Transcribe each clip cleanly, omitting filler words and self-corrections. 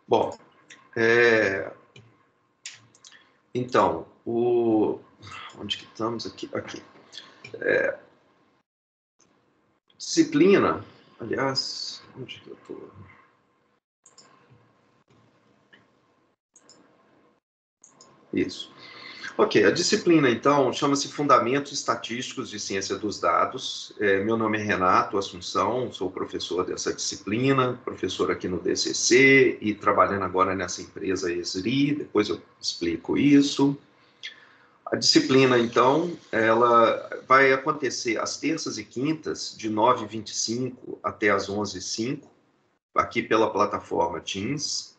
Bom, então, onde que estamos aqui? Aqui. Disciplina, aliás, onde que eu estou? Isso. Ok, a disciplina, então, chama-se Fundamentos Estatísticos de Ciência dos Dados. Meu nome é Renato Assunção, sou professor dessa disciplina, professor aqui no DCC e trabalhando agora nessa empresa ESRI, depois eu explico isso. A disciplina, então, ela vai acontecer às terças e quintas, de 9h25 até às 11h05, aqui pela plataforma Teams.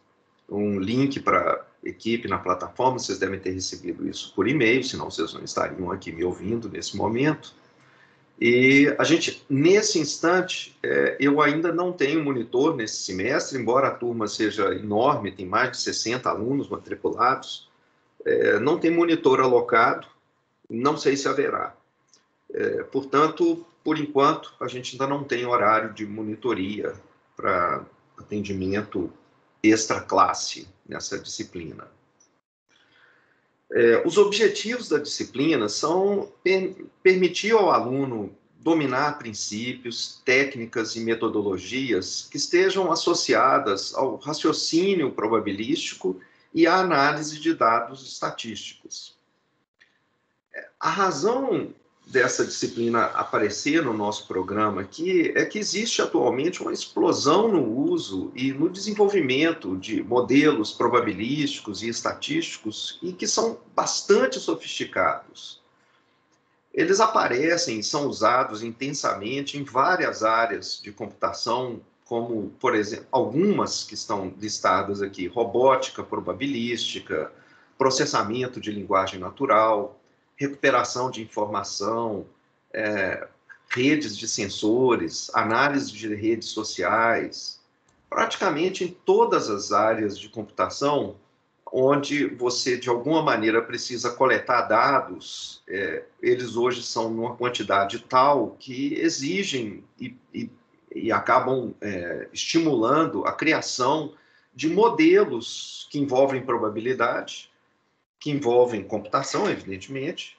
Um link para a equipe na plataforma, vocês devem ter recebido isso por e-mail, senão vocês não estariam aqui me ouvindo nesse momento. E a gente, nesse instante, eu ainda não tenho monitor nesse semestre, embora a turma seja enorme, tem mais de 60 alunos matriculados, não tem monitor alocado, não sei se haverá. Portanto, por enquanto, a gente ainda não tem horário de monitoria para atendimento extra classe nessa disciplina. Os objetivos da disciplina são permitir ao aluno dominar princípios, técnicas e metodologias que estejam associadas ao raciocínio probabilístico e à análise de dados estatísticos. A razão dessa disciplina aparecer no nosso programa aqui é que existe atualmente uma explosão no uso e no desenvolvimento de modelos probabilísticos e estatísticos e que são bastante sofisticados. Eles aparecem e são usados intensamente em várias áreas de computação, como, por exemplo, algumas que estão listadas aqui: robótica probabilística, processamento de linguagem natural, recuperação de informação, redes de sensores, análise de redes sociais. Praticamente em todas as áreas de computação, onde você, de alguma maneira, precisa coletar dados, eles hoje são numa quantidade tal que exigem e acabam estimulando a criação de modelos que envolvem probabilidade, que envolvem computação, evidentemente,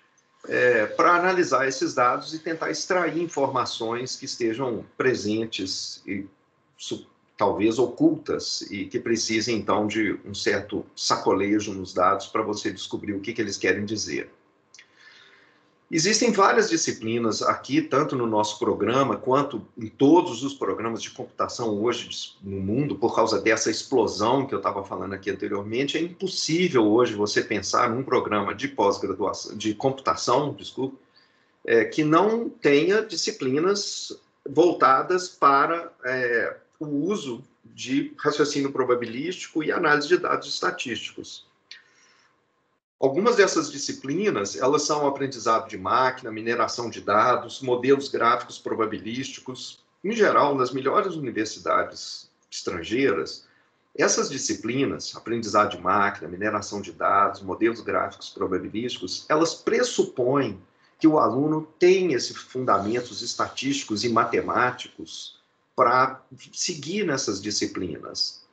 para analisar esses dados e tentar extrair informações que estejam presentes e talvez ocultas e que precisem, então, de um certo sacolejo nos dados para você descobrir o que eles querem dizer. Existem várias disciplinas aqui, tanto no nosso programa, quanto em todos os programas de computação hoje no mundo, por causa dessa explosão que eu estava falando aqui anteriormente. É impossível hoje você pensar num programa de pós-graduação, de computação, desculpe, que não tenha disciplinas voltadas para o uso de raciocínio probabilístico e análise de dados estatísticos. Algumas dessas disciplinas, elas são aprendizado de máquina, mineração de dados, modelos gráficos probabilísticos. Em geral, nas melhores universidades estrangeiras, essas disciplinas, aprendizado de máquina, mineração de dados, modelos gráficos probabilísticos, elas pressupõem que o aluno tem esses fundamentos estatísticos e matemáticos para seguir nessas disciplinas.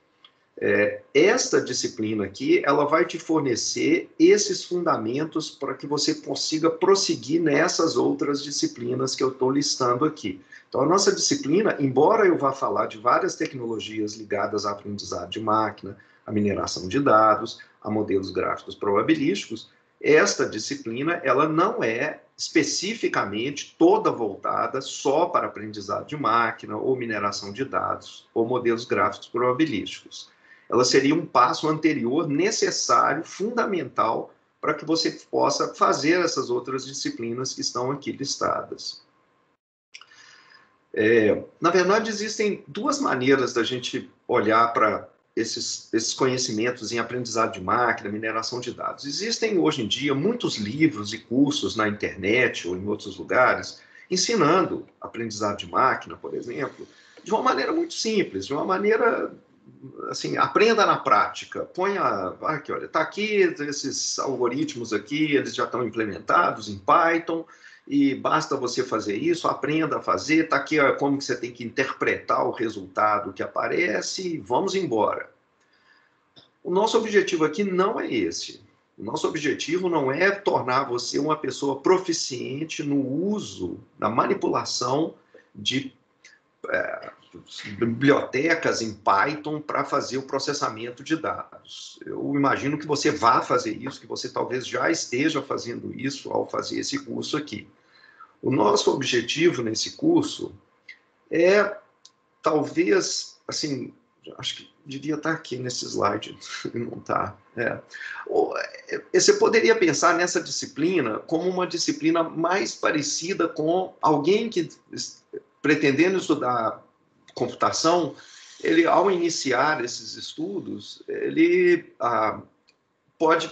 Esta disciplina aqui, ela vai te fornecer esses fundamentos para que você consiga prosseguir nessas outras disciplinas que eu estou listando aqui. Então, a nossa disciplina, embora eu vá falar de várias tecnologias ligadas à aprendizado de máquina, à mineração de dados, a modelos gráficos probabilísticos, esta disciplina, ela não é especificamente toda voltada só para aprendizado de máquina, ou mineração de dados, ou modelos gráficos probabilísticos. Ela seria um passo anterior, necessário, fundamental, para que você possa fazer essas outras disciplinas que estão aqui listadas. Na verdade, existem duas maneiras da gente olhar para esses conhecimentos em aprendizado de máquina, mineração de dados. Existem, hoje em dia, muitos livros e cursos na internet ou em outros lugares, ensinando aprendizado de máquina, por exemplo, de uma maneira muito simples, de uma maneira assim, aprenda na prática, aqui, olha, está aqui, esses algoritmos aqui, eles já estão implementados em Python, e basta você fazer isso, aprenda a fazer, está aqui como que você tem que interpretar o resultado que aparece, e vamos embora. O nosso objetivo aqui não é esse. O nosso objetivo não é tornar você uma pessoa proficiente no uso, na manipulação de bibliotecas em Python para fazer o processamento de dados. Eu imagino que você vá fazer isso, que você talvez já esteja fazendo isso ao fazer esse curso aqui. O nosso objetivo nesse curso é, talvez, assim, acho que devia estar aqui nesse slide, não está. Você poderia pensar nessa disciplina como uma disciplina mais parecida com alguém que, pretendendo estudar computação, ele, ao iniciar esses estudos, ele pode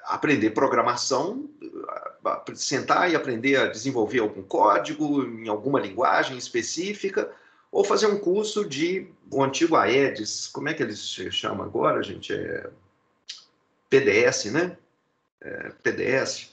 aprender programação, sentar e aprender a desenvolver algum código em alguma linguagem específica, ou fazer um curso o antigo AEDES, como é que eles se chamam agora, gente? PDS, né? PDS,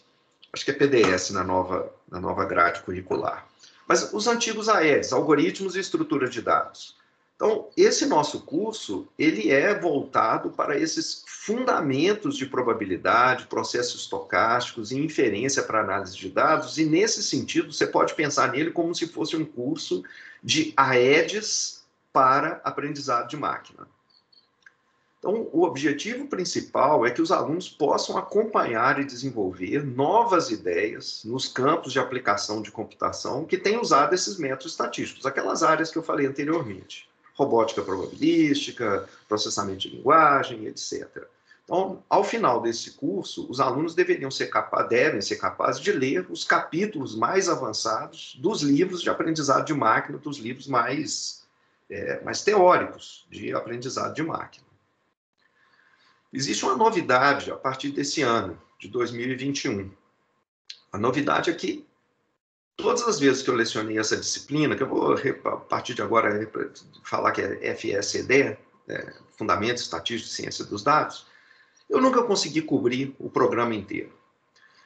acho que é PDS na nova grade curricular. Mas os antigos AEDES, Algoritmos e Estrutura de Dados. Então, esse nosso curso, ele é voltado para esses fundamentos de probabilidade, processos estocásticos e inferência para análise de dados, e nesse sentido, você pode pensar nele como se fosse um curso de AEDES para aprendizado de máquina. Então, o objetivo principal é que os alunos possam acompanhar e desenvolver novas ideias nos campos de aplicação de computação que têm usado esses métodos estatísticos, aquelas áreas que eu falei anteriormente. Robótica probabilística, processamento de linguagem, etc. Então, ao final desse curso, os alunos devem ser capazes de ler os capítulos mais avançados dos livros de aprendizado de máquina, dos livros mais teóricos de aprendizado de máquina. Existe uma novidade a partir desse ano, de 2021. A novidade é que todas as vezes que eu lecionei essa disciplina, que eu vou, a partir de agora, falar que é FSED, Fundamentos Estatísticos e Ciência dos Dados, eu nunca consegui cobrir o programa inteiro.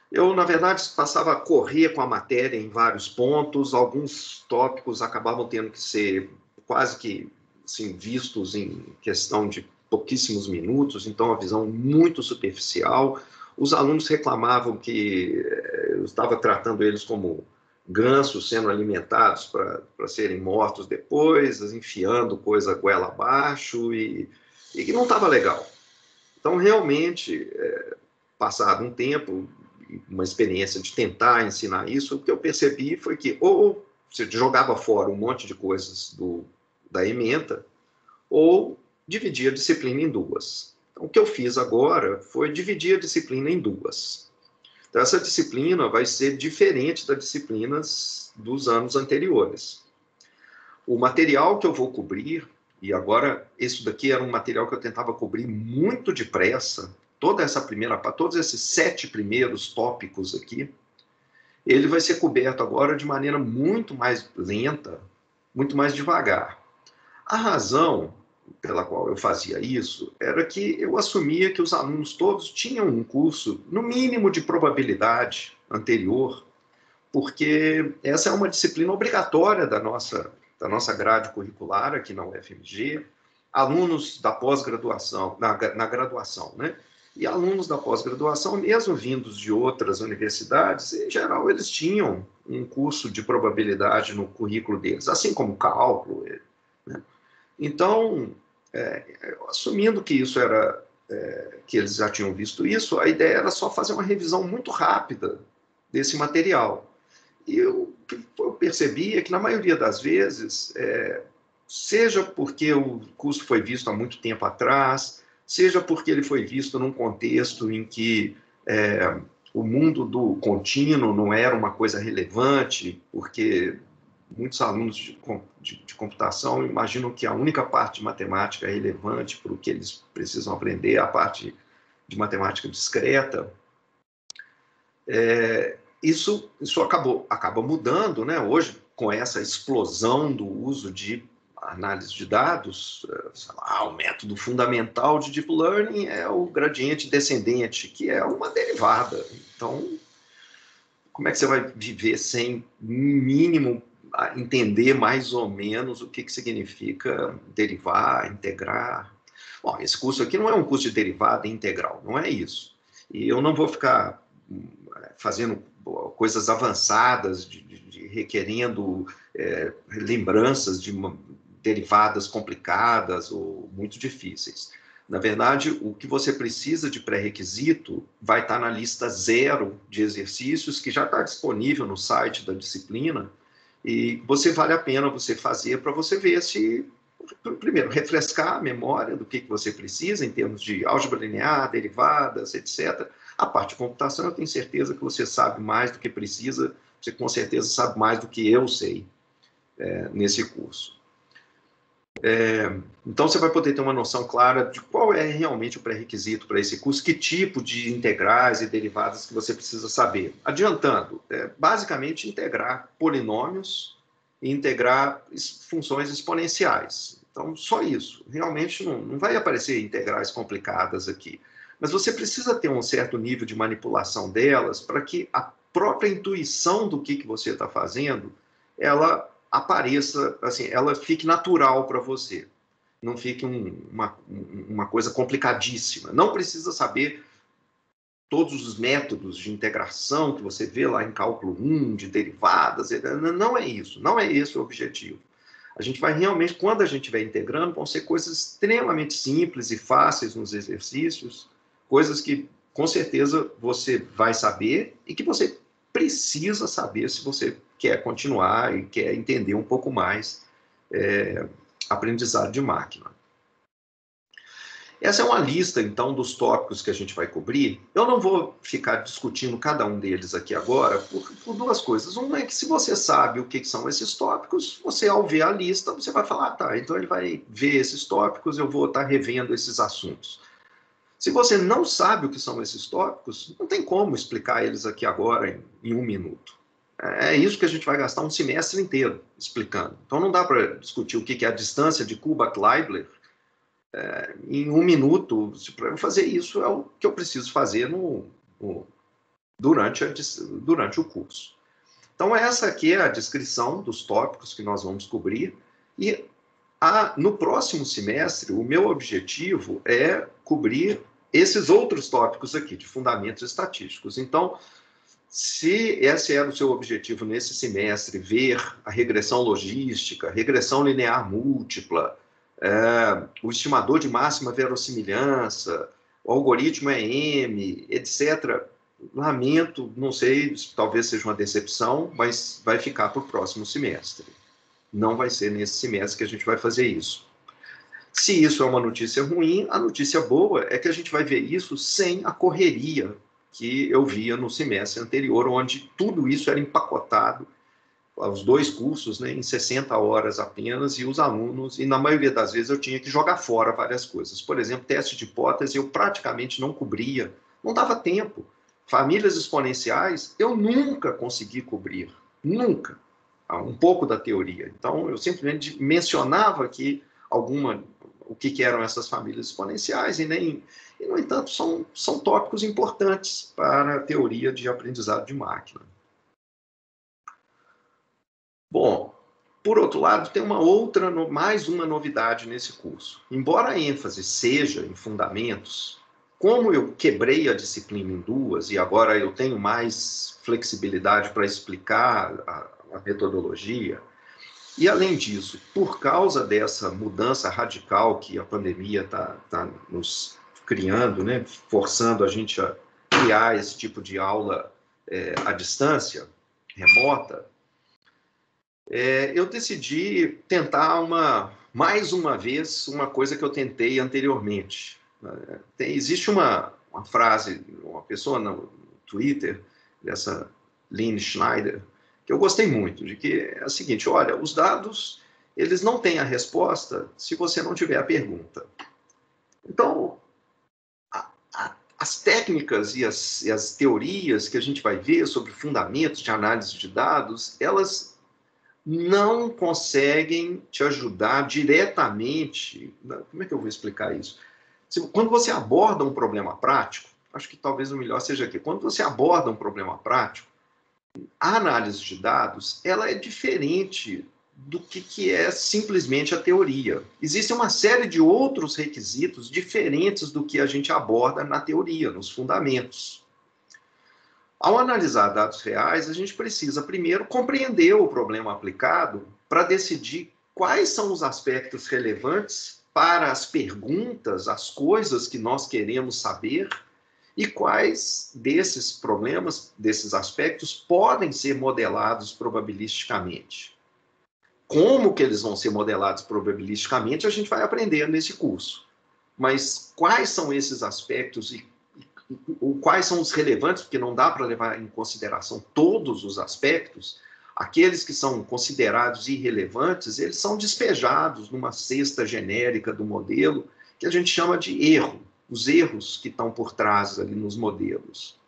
Eu, na verdade, passava a correr com a matéria em vários pontos, alguns tópicos acabavam tendo que ser quase que assim, vistos em questão de pouquíssimos minutos, então a visão muito superficial. Os alunos reclamavam que eu estava tratando eles como gansos sendo alimentados para serem mortos depois, enfiando coisa goela abaixo, e que não estava legal. Então, realmente, passado um tempo, uma experiência de tentar ensinar isso, o que eu percebi foi que ou você jogava fora um monte de coisas da ementa, ou dividia a disciplina em duas. Então, o que eu fiz agora foi dividir a disciplina em duas. Então, essa disciplina vai ser diferente das disciplinas dos anos anteriores. O material que eu vou cobrir, e agora, isso daqui era um material que eu tentava cobrir muito depressa, todos esses 7 primeiros tópicos aqui, ele vai ser coberto agora de maneira muito mais lenta, muito mais devagar. A razão pela qual eu fazia isso era que eu assumia que os alunos todos tinham um curso, no mínimo, de probabilidade anterior, porque essa é uma disciplina obrigatória da nossa grade curricular aqui na UFMG, alunos da pós-graduação, na graduação, né? E alunos da pós-graduação, mesmo vindos de outras universidades, em geral, eles tinham um curso de probabilidade no currículo deles, assim como cálculo, né? Então, assumindo que isso era, que eles já tinham visto isso, a ideia era só fazer uma revisão muito rápida desse material. E eu percebi que, na maioria das vezes, seja porque o curso foi visto há muito tempo atrás, seja porque ele foi visto num contexto em que o mundo do contínuo não era uma coisa relevante, porque muitos alunos de computação imaginam que a única parte de matemática relevante para o que eles precisam aprender é a parte de matemática discreta. Isso acaba mudando, né? Hoje, com essa explosão do uso de análise de dados, o método fundamental de Deep Learning é o gradiente descendente, que é uma derivada. Então, como é que você vai viver sem, no mínimo, entender mais ou menos o que significa derivar, integrar? Bom, esse curso aqui não é um curso de derivada integral, não é isso. E eu não vou ficar fazendo coisas avançadas, requerendo lembranças de derivadas complicadas ou muito difíceis. Na verdade, o que você precisa de pré-requisito vai estar na lista 0 de exercícios, que já está disponível no site da disciplina, e vale a pena você fazer para você ver se, primeiro, refrescar a memória do que você precisa em termos de álgebra linear, derivadas, etc. A parte de computação, eu tenho certeza que você sabe mais do que precisa, você com certeza sabe mais do que eu sei nesse curso. Então, você vai poder ter uma noção clara de qual é realmente o pré-requisito para esse curso, que tipo de integrais e derivadas que você precisa saber. Adiantando, basicamente integrar polinômios e integrar funções exponenciais. Então, só isso. Realmente não vai aparecer integrais complicadas aqui. Mas você precisa ter um certo nível de manipulação delas para que a própria intuição do que você está fazendo, ela apareça, assim, ela fique natural para você. Não fique uma coisa complicadíssima. Não precisa saber todos os métodos de integração que você vê lá em cálculo 1, de derivadas. Não é isso. Não é esse o objetivo. A gente vai realmente, quando a gente estiver integrando, vão ser coisas extremamente simples e fáceis nos exercícios, coisas que, com certeza, você vai saber e que você precisa saber se você quer continuar e quer entender um pouco mais aprendizado de máquina. Essa é uma lista, então, dos tópicos que a gente vai cobrir. Eu não vou ficar discutindo cada um deles aqui agora por duas coisas. Uma é que, se você sabe o que são esses tópicos, você, ao ver a lista, você vai falar, tá, então ele vai ver esses tópicos, eu vou estar revendo esses assuntos. Se você não sabe o que são esses tópicos, não tem como explicar eles aqui agora em 1 minuto. É isso que a gente vai gastar um semestre inteiro explicando. Então, não dá para discutir o que é a distância de Kullback-Leibler em 1 minuto. Para eu fazer isso, é o que eu preciso fazer durante o curso. Então, essa aqui é a descrição dos tópicos que nós vamos cobrir. E no próximo semestre, o meu objetivo é cobrir esses outros tópicos aqui, de fundamentos estatísticos. Então, se esse era o seu objetivo nesse semestre, ver a regressão logística, regressão linear múltipla, o estimador de máxima verossimilhança, o algoritmo EM, etc., lamento, não sei, talvez seja uma decepção, mas vai ficar para o próximo semestre. Não vai ser nesse semestre que a gente vai fazer isso. Se isso é uma notícia ruim, a notícia boa é que a gente vai ver isso sem a correria que eu via no semestre anterior, onde tudo isso era empacotado, os 2 cursos, né, em 60 horas apenas, e os alunos, e na maioria das vezes eu tinha que jogar fora várias coisas. Por exemplo, teste de hipótese eu praticamente não cobria, não dava tempo. Famílias exponenciais eu nunca consegui cobrir, nunca. Um pouco da teoria. Então, eu simplesmente mencionava aqui o que eram essas famílias exponenciais, e, no entanto, são tópicos importantes para a teoria de aprendizado de máquina. Bom, por outro lado, tem mais uma novidade nesse curso. Embora a ênfase seja em fundamentos, como eu quebrei a disciplina em 2 e agora eu tenho mais flexibilidade para explicar a metodologia, e, além disso, por causa dessa mudança radical que a pandemia está nos criando, né, forçando a gente a criar esse tipo de aula à distância, remota, eu decidi tentar mais uma vez uma coisa que eu tentei anteriormente. Existe uma frase, uma pessoa no Twitter, dessa Lynn Schneider, que eu gostei muito, de que é a seguinte: olha, os dados, eles não têm a resposta se você não tiver a pergunta. Então, as técnicas e as teorias que a gente vai ver sobre fundamentos de análise de dados, elas não conseguem te ajudar diretamente. Como é que eu vou explicar isso? Quando você aborda um problema prático, acho que talvez o melhor seja aqui, quando você aborda um problema prático, a análise de dados, ela é diferente do que é simplesmente a teoria. Existe uma série de outros requisitos diferentes do que a gente aborda na teoria, nos fundamentos. Ao analisar dados reais, a gente precisa primeiro compreender o problema aplicado para decidir quais são os aspectos relevantes para as perguntas, as coisas que nós queremos saber e quais desses problemas, desses aspectos, podem ser modelados probabilisticamente. Como que eles vão ser modelados probabilisticamente, a gente vai aprender nesse curso. Mas quais são esses aspectos e quais são os relevantes, porque não dá para levar em consideração todos os aspectos, aqueles que são considerados irrelevantes, eles são despejados numa cesta genérica do modelo, que a gente chama de erro, os erros que estão por trás ali nos modelos.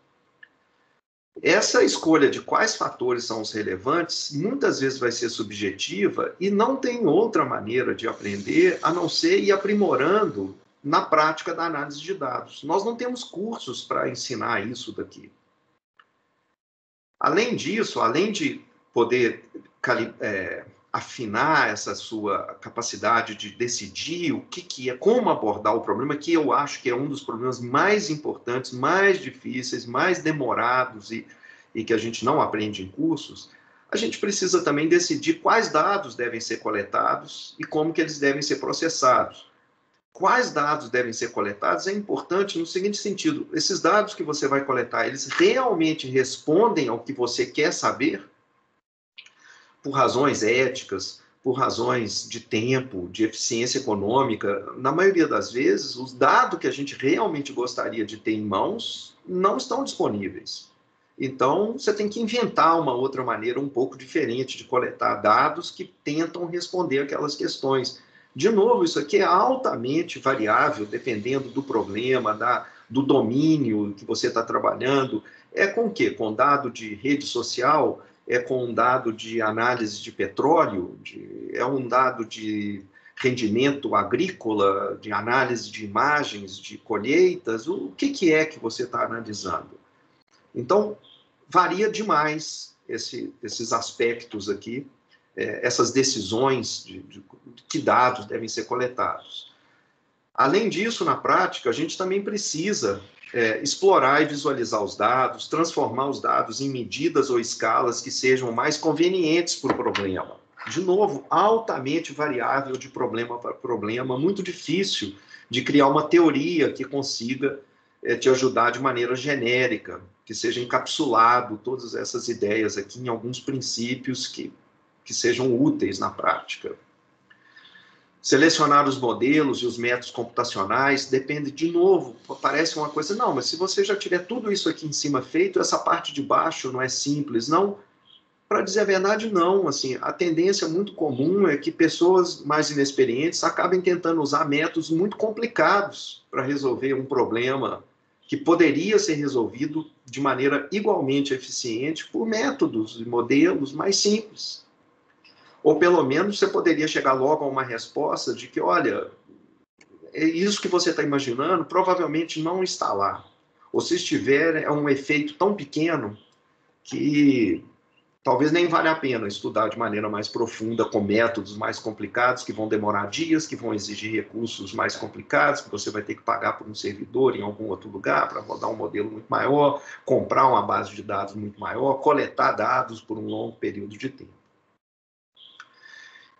Essa escolha de quais fatores são os relevantes, muitas vezes vai ser subjetiva e não tem outra maneira de aprender a não ser ir aprimorando na prática da análise de dados. Nós não temos cursos para ensinar isso daqui. Além disso, além de poder afinar essa sua capacidade de decidir o que é, como abordar o problema, que eu acho que é um dos problemas mais importantes, mais difíceis, mais demorados e que a gente não aprende em cursos, a gente precisa também decidir quais dados devem ser coletados e como que eles devem ser processados. Quais dados devem ser coletados é importante no seguinte sentido: esses dados que você vai coletar, eles realmente respondem ao que você quer saber? Por razões éticas, por razões de tempo, de eficiência econômica, na maioria das vezes, os dados que a gente realmente gostaria de ter em mãos não estão disponíveis. Então, você tem que inventar uma outra maneira um pouco diferente de coletar dados que tentam responder aquelas questões. De novo, isso aqui é altamente variável, dependendo do problema, do domínio que você está trabalhando. É com o quê? Com dado de rede social? É com um dado de análise de petróleo? É um dado de rendimento agrícola, de análise de imagens, de colheitas? O que é que você está analisando? Então, varia demais esses aspectos aqui, essas decisões de que dados devem ser coletados. Além disso, na prática, a gente também precisa explorar e visualizar os dados, transformar os dados em medidas ou escalas que sejam mais convenientes para o problema. De novo, altamente variável de problema para problema, muito difícil de criar uma teoria que consiga te ajudar de maneira genérica, que seja encapsulado todas essas ideias aqui em alguns princípios que sejam úteis na prática. Selecionar os modelos e os métodos computacionais depende, de novo, parece uma coisa, não, mas se você já tiver tudo isso aqui em cima feito, essa parte de baixo não é simples, não. Para dizer a verdade, não. Assim, a tendência muito comum é que pessoas mais inexperientes acabem tentando usar métodos muito complicados para resolver um problema que poderia ser resolvido de maneira igualmente eficiente por métodos e modelos mais simples. Ou pelo menos você poderia chegar logo a uma resposta de que, olha, isso que você está imaginando provavelmente não está lá. Ou se estiver, é um efeito tão pequeno que talvez nem valha a pena estudar de maneira mais profunda, com métodos mais complicados, que vão demorar dias, que vão exigir recursos mais complicados, que você vai ter que pagar por um servidor em algum outro lugar para rodar um modelo muito maior, comprar uma base de dados muito maior, coletar dados por um longo período de tempo.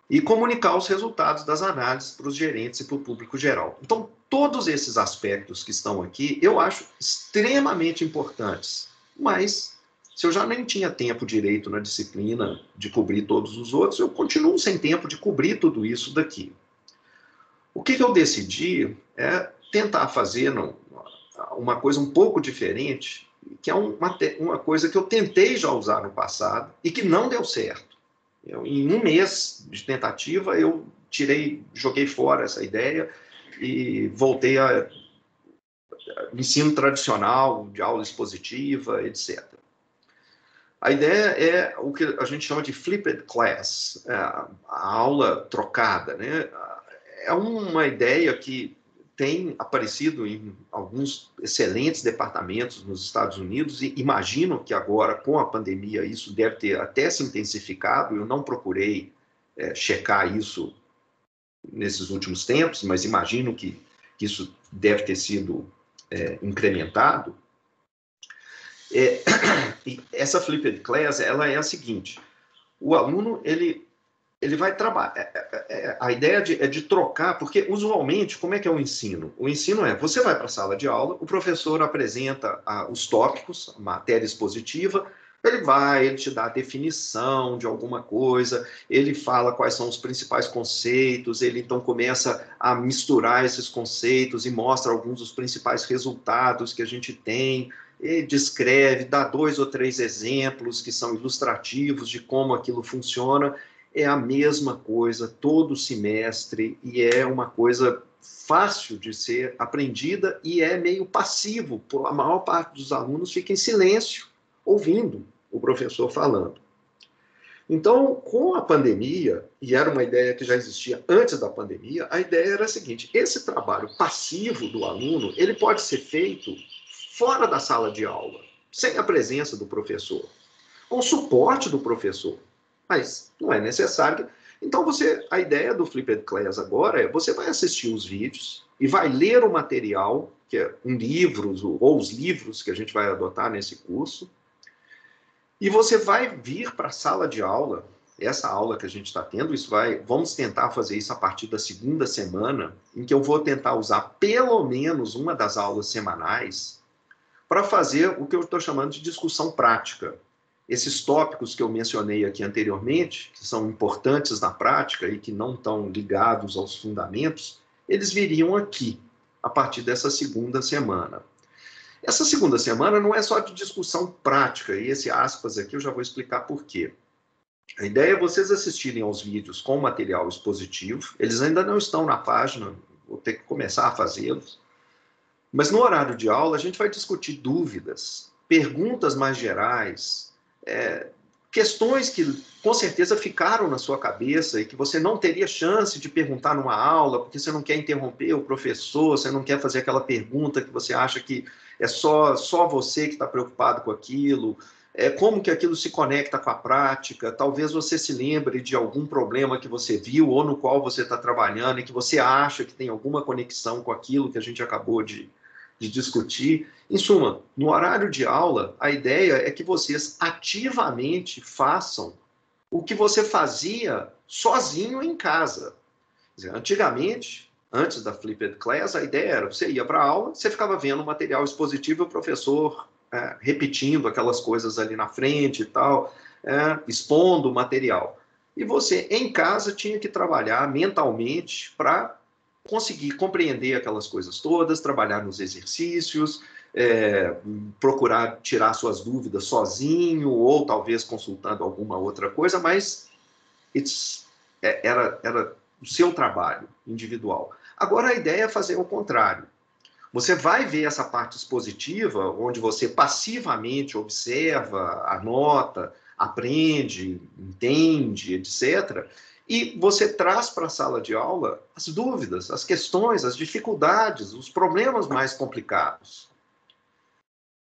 E comunicar os resultados das análises para os gerentes e para o público geral. Então, todos esses aspectos que estão aqui, eu acho extremamente importantes, mas se eu já nem tinha tempo direito na disciplina de cobrir todos os outros, eu continuo sem tempo de cobrir tudo isso daqui. O que eu decidi é tentar fazer uma coisa um pouco diferente, que é uma coisa que eu tentei já usar no passado e que não deu certo. Em um mês de tentativa, eu joguei fora essa ideia e voltei ao ensino tradicional, de aula expositiva, etc. A ideia é o que a gente chama de flipped class, a aula trocada, né? É uma ideia que tem aparecido em alguns excelentes departamentos nos Estados Unidos e imagino que agora, com a pandemia, isso deve ter até se intensificado. Eu não procurei checar isso nesses últimos tempos, mas imagino que isso deve ter sido incrementado. E essa flipped class, ela é a seguinte: o aluno, ele vai trabalhar. A ideia é de trocar, porque usualmente, como é que é o ensino? O ensino você vai para a sala de aula, o professor apresenta os tópicos, a matéria expositiva, ele te dá a definição de alguma coisa, ele fala quais são os principais conceitos, ele então começa a misturar esses conceitos e mostra alguns dos principais resultados que a gente tem, e descreve, dá 2 ou 3 exemplos que são ilustrativos de como aquilo funciona. É a mesma coisa todo semestre e é uma coisa fácil de ser aprendida e é meio passivo. A maior parte dos alunos fica em silêncio, ouvindo o professor falando. Então, com a pandemia, e era uma ideia que já existia antes da pandemia, a ideia era a seguinte: esse trabalho passivo do aluno, ele pode ser feito fora da sala de aula, sem a presença do professor, com suporte do professor. Mas não é necessário. Então, a ideia do Flipped Class agora é: você vai assistir os vídeos e vai ler o material, que é ou os livros que a gente vai adotar nesse curso, e você vai vir para a sala de aula, essa aula que a gente está tendo, vamos tentar fazer isso a partir da segunda semana, em que eu vou tentar usar pelo menos uma das aulas semanais para fazer o que eu estou chamando de discussão prática. Esses tópicos que eu mencionei aqui anteriormente, que são importantes na prática e que não estão ligados aos fundamentos, eles viriam aqui, a partir dessa segunda semana. Essa segunda semana não é só de discussão prática, e esse aspas aqui eu já vou explicar por quê. A ideia é vocês assistirem aos vídeos com material expositivo, eles ainda não estão na página, vou ter que começar a fazê-los, mas no horário de aula a gente vai discutir dúvidas, perguntas mais gerais, questões que com certeza ficaram na sua cabeça e que você não teria chance de perguntar numa aula, porque você não quer interromper o professor, você não quer fazer aquela pergunta que você acha que é só você que está preocupado com aquilo, como que aquilo se conecta com a prática, talvez você se lembre de algum problema que você viu ou no qual você está trabalhando e que você acha que tem alguma conexão com aquilo que a gente acabou de discutir. Em suma, no horário de aula, a ideia é que vocês ativamente façam o que você fazia sozinho em casa. Quer dizer, antigamente, antes da Flipped Class, a ideia era: você ia para a aula, você ficava vendo o material expositivo e o professor repetindo aquelas coisas ali na frente e tal, expondo o material. E você, em casa, tinha que trabalhar mentalmente para conseguir compreender aquelas coisas todas, trabalhar nos exercícios, procurar tirar suas dúvidas sozinho, ou talvez consultando alguma outra coisa, mas era o seu trabalho individual. Agora a ideia é fazer o contrário. Você vai ver essa parte expositiva, onde você passivamente observa, anota, aprende, entende, etc., e você traz para a sala de aula as dúvidas, as questões, as dificuldades, os problemas mais complicados.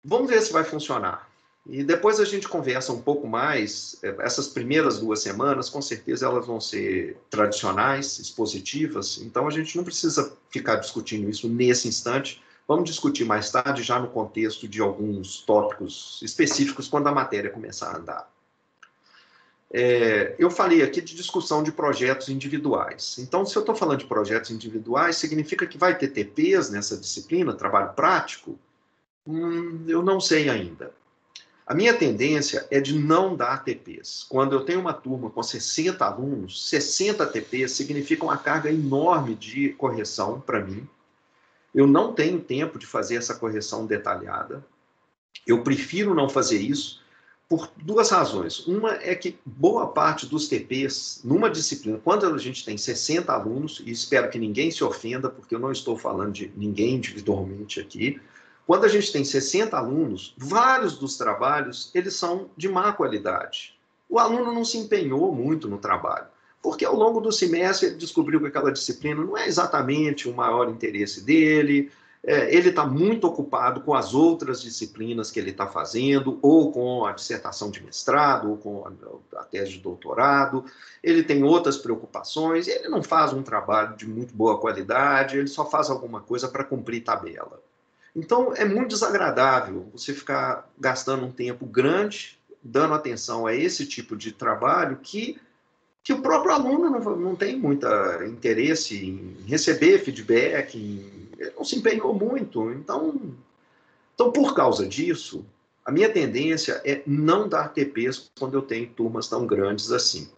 Vamos ver se vai funcionar. E depois a gente conversa um pouco mais. Essas primeiras 2 semanas, com certeza, elas vão ser tradicionais, expositivas, então a gente não precisa ficar discutindo isso nesse instante. Vamos discutir mais tarde, já no contexto de alguns tópicos específicos, quando a matéria começar a andar. Eu falei aqui de discussão de projetos individuais. Então, se eu estou falando de projetos individuais, significa que vai ter TPs nessa disciplina, trabalho prático? Eu não sei ainda. A minha tendência é de não dar TPs. Quando eu tenho uma turma com 60 alunos, 60 TPs significa uma carga enorme de correção para mim. Eu não tenho tempo de fazer essa correção detalhada. Eu prefiro não fazer isso por 2 razões. Uma é que boa parte dos TPs, numa disciplina, quando a gente tem 60 alunos, e espero que ninguém se ofenda, porque eu não estou falando de ninguém individualmente aqui, quando a gente tem 60 alunos, vários dos trabalhos, eles são de má qualidade. O aluno não se empenhou muito no trabalho, porque ao longo do semestre ele descobriu que aquela disciplina não é exatamente o maior interesse dele, ele está muito ocupado com as outras disciplinas que ele está fazendo, ou com a dissertação de mestrado, ou com a tese de doutorado, ele tem outras preocupações, ele não faz um trabalho de muito boa qualidade, ele só faz alguma coisa para cumprir tabela. Então, é muito desagradável você ficar gastando um tempo grande, dando atenção a esse tipo de trabalho que o próprio aluno não tem muito interesse em receber feedback, ele não se empenhou muito. Então, por causa disso, a minha tendência é não dar TPs quando eu tenho turmas tão grandes assim.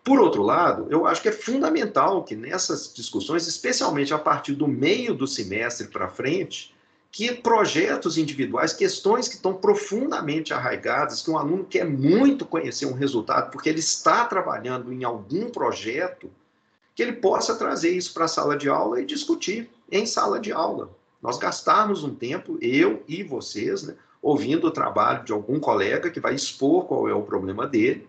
Por outro lado, eu acho que é fundamental que nessas discussões, especialmente a partir do meio do semestre para frente, que projetos individuais, questões que estão profundamente arraigadas, que um aluno quer muito conhecer um resultado, porque ele está trabalhando em algum projeto, que ele possa trazer isso para a sala de aula e discutir em sala de aula. Nós gastarmos um tempo, eu e vocês, né, ouvindo o trabalho de algum colega que vai expor qual é o problema dele.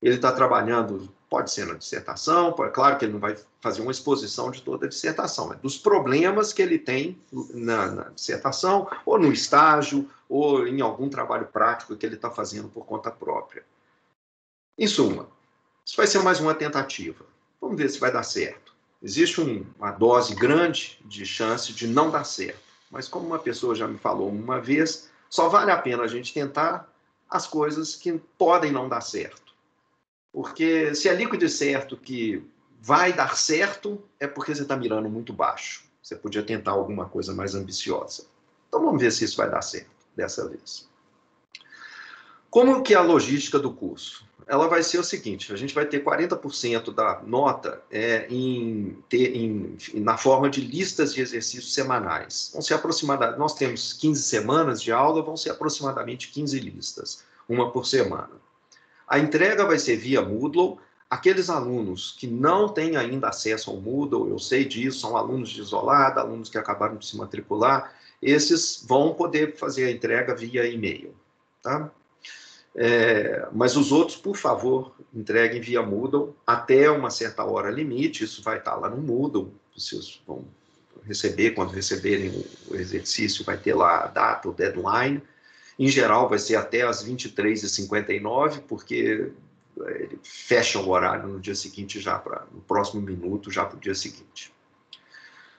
Ele está trabalhando, pode ser na dissertação, claro que ele não vai fazer uma exposição de toda a dissertação, dos problemas que ele tem na dissertação, ou no estágio, ou em algum trabalho prático que ele está fazendo por conta própria. Em suma, isso vai ser mais uma tentativa. Vamos ver se vai dar certo. Existe uma dose grande de chance de não dar certo, mas como uma pessoa já me falou uma vez, só vale a pena a gente tentar as coisas que podem não dar certo. Porque se é líquido certo que vai dar certo, é porque você está mirando muito baixo. Você podia tentar alguma coisa mais ambiciosa. Então vamos ver se isso vai dar certo dessa vez. Como que é a logística do curso? Ela vai ser o seguinte, a gente vai ter 40% da nota na forma de listas de exercícios semanais. Vão ser aproximadamente, nós temos 15 semanas de aula, vão ser aproximadamente 15 listas, uma por semana. A entrega vai ser via Moodle. Aqueles alunos que não têm ainda acesso ao Moodle, eu sei disso, são alunos de isolada, alunos que acabaram de se matricular, esses vão poder fazer a entrega via e-mail, tá? Mas os outros, por favor, entreguem via Moodle até uma certa hora limite, isso vai estar lá no Moodle, vocês vão receber, quando receberem o exercício, vai ter lá a data, o deadline. Em geral, vai ser até às 23h59, porque ele fecha o horário no dia seguinte, no próximo minuto, já para o dia seguinte.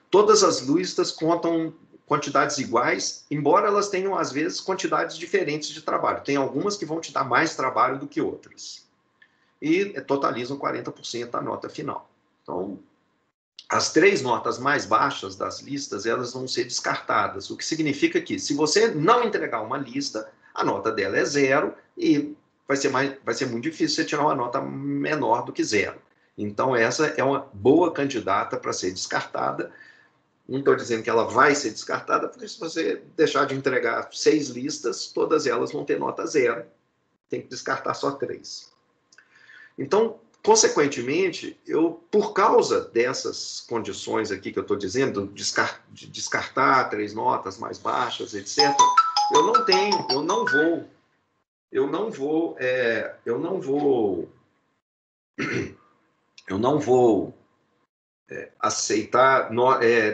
Todas as listas contam quantidades iguais, embora elas tenham, às vezes, quantidades diferentes de trabalho. Tem algumas que vão te dar mais trabalho do que outras. E totalizam 40% da nota final. Então, as 3 notas mais baixas das listas, elas vão ser descartadas, o que significa que, se você não entregar uma lista, a nota dela é 0 e vai ser muito difícil você tirar uma nota menor do que 0. Então, essa é uma boa candidata para ser descartada. Não estou dizendo que ela vai ser descartada, porque se você deixar de entregar 6 listas, todas elas vão ter nota 0. Tem que descartar só 3. Então, consequentemente, por causa dessas condições aqui que eu estou dizendo, de descartar 3 notas mais baixas, etc., eu não vou aceitar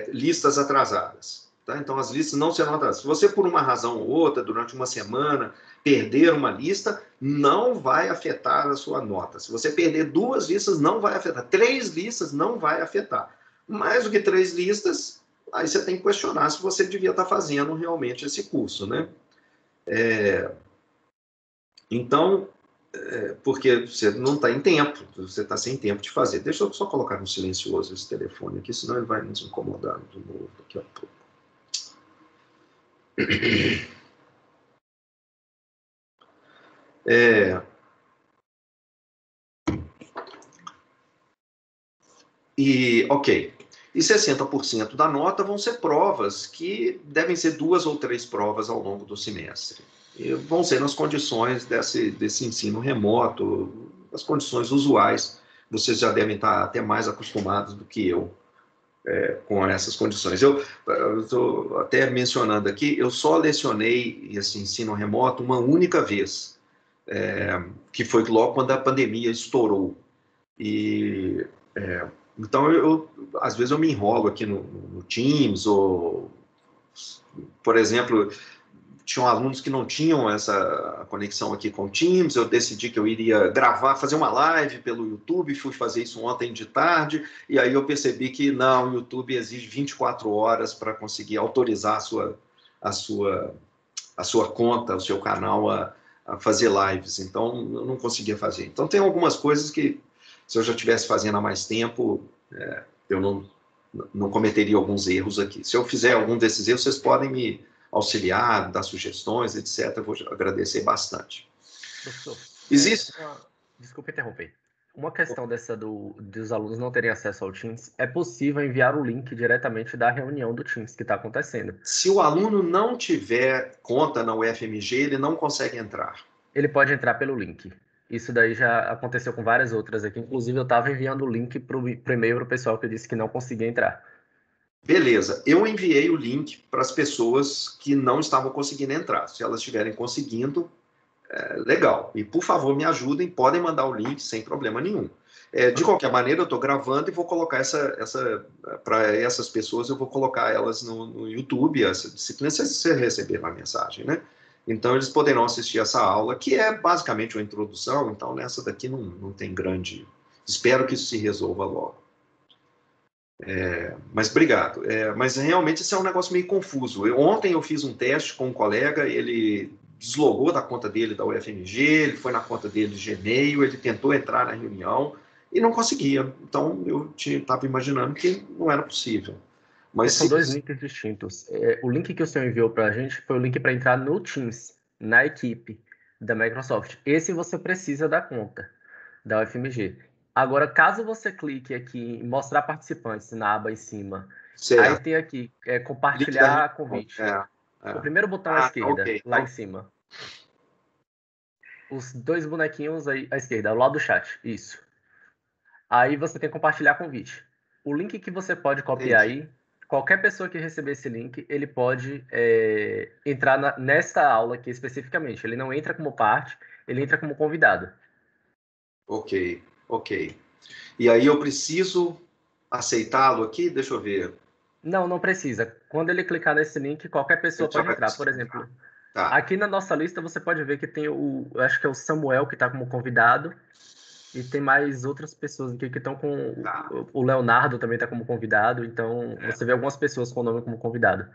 listas atrasadas. Tá? Então, as listas não serão atrasadas. Se você, por uma razão ou outra, durante uma semana, perder uma lista, não vai afetar a sua nota. Se você perder 2 listas, não vai afetar. 3 listas, não vai afetar. Mais do que 3 listas, aí você tem que questionar se você devia estar fazendo realmente esse curso, né? Então, porque você não está em tempo, você está sem tempo de fazer. Deixa eu só colocar no silencioso esse telefone aqui, senão ele vai nos incomodar de novo daqui a pouco. Ok. E 60% da nota vão ser provas, que devem ser 2 ou 3 provas ao longo do semestre. E vão ser nas condições desse ensino remoto, as condições usuais. Vocês já devem estar até mais acostumados do que eu com essas condições. Eu estou até mencionando aqui, eu só lecionei esse ensino remoto uma única vez, que foi logo quando a pandemia estourou. Então, às vezes eu me enrolo aqui no Teams, ou por exemplo, tinham alunos que não tinham essa conexão aqui com o Teams, eu decidi que eu iria gravar, fazer uma live pelo YouTube, fui fazer isso ontem de tarde, e aí eu percebi que não, o YouTube exige 24 horas para conseguir autorizar a sua conta, o seu canal a fazer lives, então eu não conseguia fazer. Então tem algumas coisas que, se eu já estivesse fazendo há mais tempo, eu não cometeria alguns erros aqui. Se eu fizer algum desses erros, vocês podem me auxiliar, dar sugestões, etc. Eu vou agradecer bastante. Professor, Existe? desculpa interromper. Uma questão dessa dos alunos não terem acesso ao Teams, é possível enviar o link diretamente da reunião do Teams que está acontecendo. Se o aluno não tiver conta na UFMG, ele não consegue entrar. Ele pode entrar pelo link. Isso daí já aconteceu com várias outras aqui. Inclusive, eu estava enviando o link para o e-mail para o pessoal que disse que não conseguia entrar. Beleza, eu enviei o link para as pessoas que não estavam conseguindo entrar. Se elas estiverem conseguindo, legal. E, por favor, me ajudem, podem mandar o link sem problema nenhum. De qualquer maneira, eu estou gravando e vou colocar para essas pessoas, eu vou colocar elas no YouTube, essa disciplina, se você receber uma mensagem, né? Então, eles poderão assistir essa aula, que é basicamente uma introdução, então nessa daqui não tem grande... Espero que isso se resolva logo. Mas obrigado. Mas realmente isso é um negócio meio confuso. Ontem eu fiz um teste com um colega, ele deslogou da conta dele da UFMG, ele foi na conta dele de Gmail, ele tentou entrar na reunião e não conseguia. Então eu estava imaginando que não era possível. Mas São dois links distintos. O link que o senhor enviou para a gente foi o link para entrar no Teams, na equipe da Microsoft. Esse você precisa da conta da UFMG. Agora, caso você clique aqui em mostrar participantes na aba em cima, aí tem aqui compartilhar convite. O primeiro botão à esquerda, okay. lá em cima. Os dois bonequinhos aí à esquerda, ao lado do chat. Isso. Aí você tem compartilhar convite. O link que você pode copiar aí, qualquer pessoa que receber esse link, ele pode entrar nesta aula aqui especificamente. Ele não entra como parte, ele entra como convidado. Ok. E aí eu preciso aceitá-lo aqui? Deixa eu ver. Não precisa. Quando ele clicar nesse link, qualquer pessoa pode entrar. Por exemplo, aqui na nossa lista você pode ver que tem acho que é o Samuel que está como convidado. E tem mais outras pessoas aqui que estão com... O Leonardo também está como convidado. Então, você vê algumas pessoas com o nome como convidado.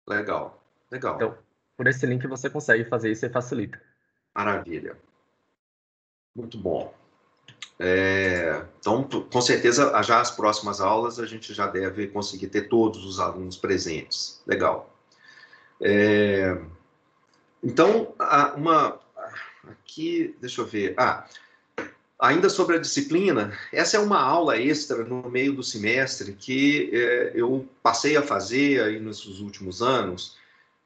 Legal. Então, por esse link você consegue fazer isso e facilita. Maravilha. Muito bom. Então, com certeza, já as próximas aulas a gente já deve conseguir ter todos os alunos presentes. Legal. Então, aqui, deixa eu ver. Ainda sobre a disciplina, essa é uma aula extra no meio do semestre que eu passei a fazer aí nos últimos anos,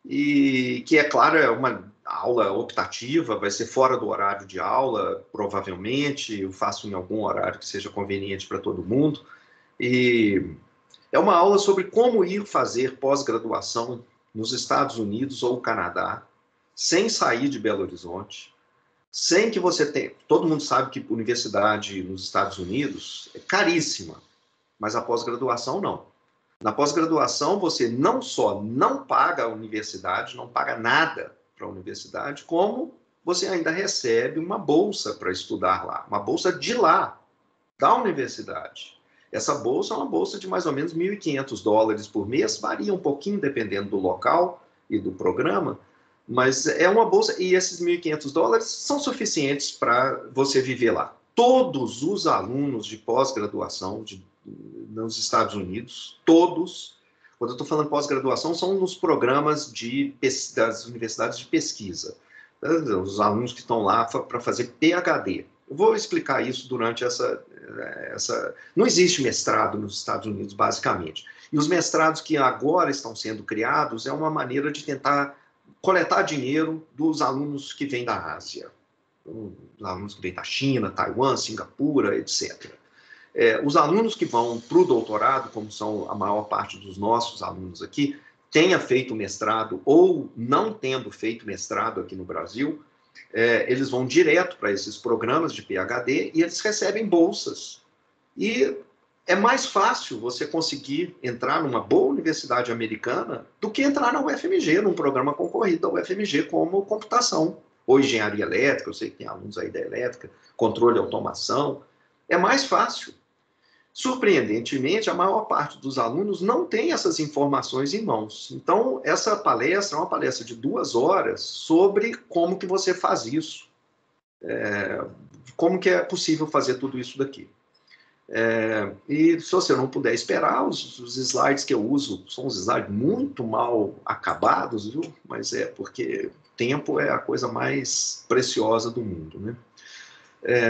e que, é claro, é uma aula optativa, vai ser fora do horário de aula, provavelmente, eu faço em algum horário que seja conveniente para todo mundo, e é uma aula sobre como ir fazer pós-graduação nos Estados Unidos ou Canadá, sem sair de Belo Horizonte, sem que você tenha... Todo mundo sabe que universidade nos Estados Unidos é caríssima, mas a pós-graduação não. Na pós-graduação, você não só não paga a universidade, não paga nada para a universidade, como você ainda recebe uma bolsa para estudar lá, uma bolsa de lá, da universidade. Essa bolsa é uma bolsa de mais ou menos $1.500 por mês, varia um pouquinho dependendo do local e do programa, mas é uma bolsa, e esses $1.500 são suficientes para você viver lá. Todos os alunos de pós-graduação nos Estados Unidos, todos, quando eu estou falando pós-graduação, são nos programas das universidades de pesquisa. Os alunos que estão lá para fazer PhD. Eu vou explicar isso durante essa... Não existe mestrado nos Estados Unidos, basicamente. E os mestrados que agora estão sendo criados é uma maneira de tentar coletar dinheiro dos alunos que vêm da Ásia, os alunos que vêm da China, Taiwan, Singapura, etc. Os alunos que vão para o doutorado, como são a maior parte dos nossos alunos aqui, tenha feito mestrado ou não tendo feito mestrado aqui no Brasil, eles vão direto para esses programas de PhD e eles recebem bolsas. E é mais fácil você conseguir entrar numa boa universidade americana do que entrar na UFMG, num programa concorrido da UFMG como computação ou engenharia elétrica. Eu sei que tem alunos aí da elétrica, controle e automação. É mais fácil. Surpreendentemente, a maior parte dos alunos não tem essas informações em mãos. Então, essa palestra é uma palestra de 2 horas sobre como que você faz isso. Como que é possível fazer tudo isso daqui. E se você não puder esperar, os slides que eu uso são uns slides muito mal acabados, viu? Mas é porque tempo é a coisa mais preciosa do mundo, né?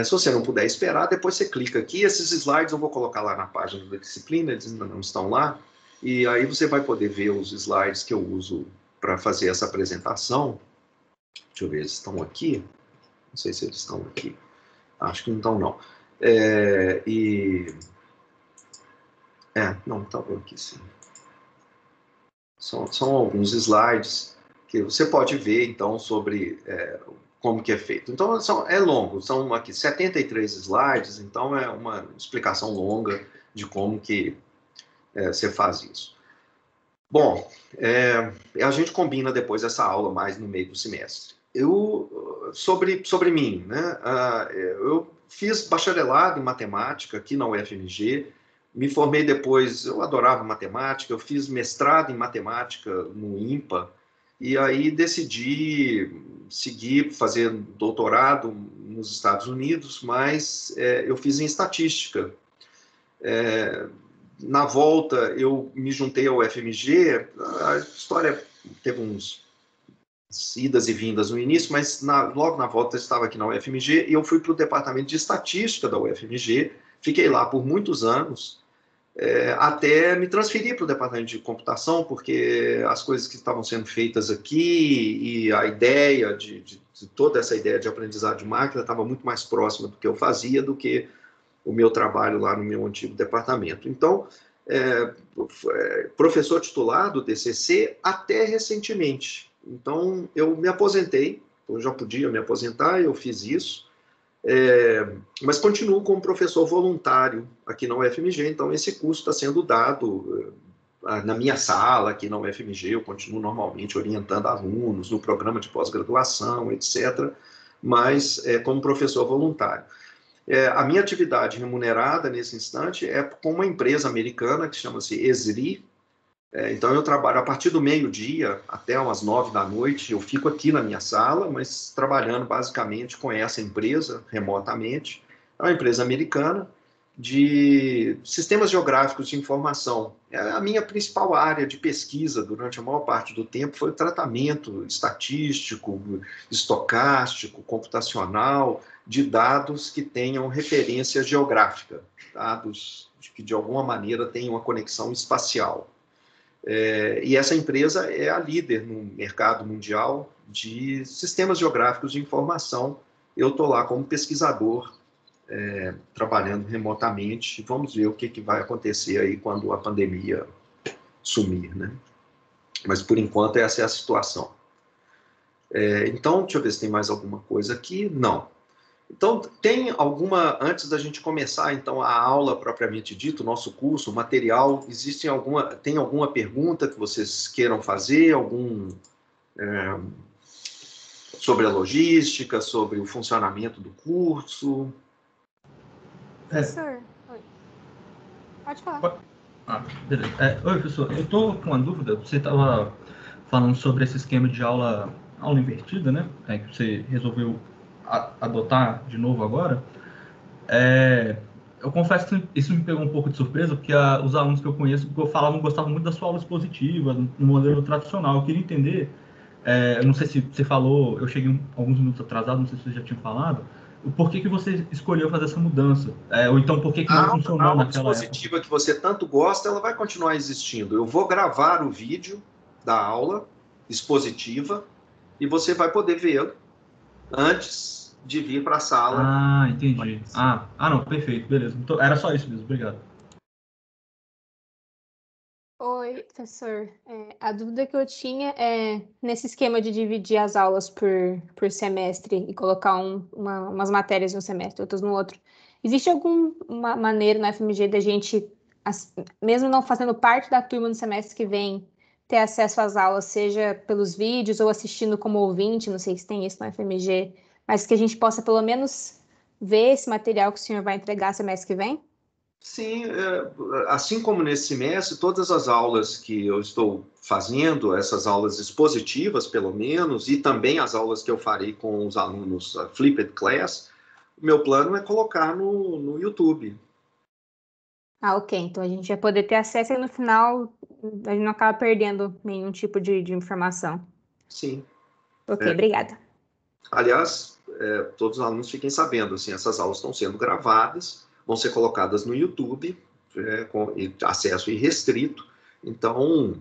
Se você não puder esperar, depois você clica aqui. Esses slides eu vou colocar lá na página da disciplina, eles ainda não estão lá. E aí você vai poder ver os slides que eu uso para fazer essa apresentação. Deixa eu ver, eles estão aqui. Não sei se eles estão aqui. Acho que não estão, não. Não, estavam aqui sim. São alguns slides que você pode ver, então, sobre como que é feito. Então, é longo, são aqui 73 slides, então é uma explicação longa de como que você faz isso. Bom, a gente combina depois essa aula mais no meio do semestre. Sobre mim, né? Eu fiz bacharelado em matemática aqui na UFMG, me formei depois, eu adorava matemática, eu fiz mestrado em matemática no IMPA, e aí decidi seguir, fazer doutorado nos Estados Unidos, mas eu fiz em estatística. Na volta, eu me juntei ao UFMG, a história teve uns idas e vindas no início, mas logo na volta eu estava aqui na UFMG e eu fui para o departamento de estatística da UFMG, fiquei lá por muitos anos, até me transferir para o departamento de computação, porque as coisas que estavam sendo feitas aqui e a ideia de toda essa ideia de aprendizado de máquina estava muito mais próxima do que eu fazia do que o meu trabalho lá no meu antigo departamento. Então, professor titular do TCC até recentemente. Então, eu me aposentei, eu já podia me aposentar, eu fiz isso, mas continuo como professor voluntário aqui na UFMG, então esse curso está sendo dado na minha sala aqui na UFMG, eu continuo normalmente orientando alunos no programa de pós-graduação, etc., mas como professor voluntário. A minha atividade remunerada nesse instante é com uma empresa americana que chama-se Esri. Então eu trabalho a partir do meio-dia até umas 9 da noite, eu fico aqui na minha sala, mas trabalhando basicamente com essa empresa remotamente. É uma empresa americana de sistemas geográficos de informação. A minha principal área de pesquisa durante a maior parte do tempo foi o tratamento estatístico, estocástico, computacional de dados que tenham referência geográfica, dados que de alguma maneira tenham uma conexão espacial. E essa empresa é a líder no mercado mundial de sistemas geográficos de informação. Eu estou lá como pesquisador, trabalhando remotamente. Vamos ver o que vai acontecer aí quando a pandemia sumir, né? Mas, por enquanto, essa é a situação. Então, deixa eu ver se tem mais alguma coisa aqui. Não. Então, tem alguma, antes da gente começar, então, a aula propriamente dita, o nosso curso, o material, tem alguma pergunta que vocês queiram fazer, sobre a logística, sobre o funcionamento do curso? Professor, oi. Pode falar. Beleza. Oi, professor, eu estou com uma dúvida, você estava falando sobre esse esquema de aula invertida, né, que você resolveu adotar de novo agora. Eu confesso que isso me pegou um pouco de surpresa, porque os alunos que eu conheço gostavam muito da sua aula expositiva, no modelo tradicional. Eu queria entender, eu não sei se você falou, eu cheguei alguns minutos atrasado, não sei se você já tinha falado, o porquê que você escolheu fazer essa mudança, ou então por que não funcionou naquela época. A aula expositiva que você tanto gosta, ela vai continuar existindo. Eu vou gravar o vídeo da aula expositiva e você vai poder vê-lo antes de vir para a sala. Ah, entendi. Não, perfeito, beleza. Então, era só isso mesmo, obrigado. Oi, professor. A dúvida que eu tinha é, nesse esquema de dividir as aulas por semestre e colocar umas matérias no semestre, outras no outro, Existe alguma maneira na FMG da gente, mesmo não fazendo parte da turma no semestre que vem, ter acesso às aulas, seja pelos vídeos ou assistindo como ouvinte, não sei se tem isso na FMG, mas que a gente possa pelo menos ver esse material que o senhor vai entregar semestre que vem? Sim, assim como nesse semestre, todas as aulas que eu estou fazendo, essas aulas expositivas, pelo menos, e também as aulas que eu farei com os alunos Flipped Class, o meu plano é colocar no YouTube. Ah, ok. Então a gente vai poder ter acesso e no final a gente não acaba perdendo nenhum tipo de informação. Sim. Ok, obrigada. Aliás, todos os alunos fiquem sabendo, assim, essas aulas estão sendo gravadas, vão ser colocadas no YouTube, com acesso irrestrito. Então,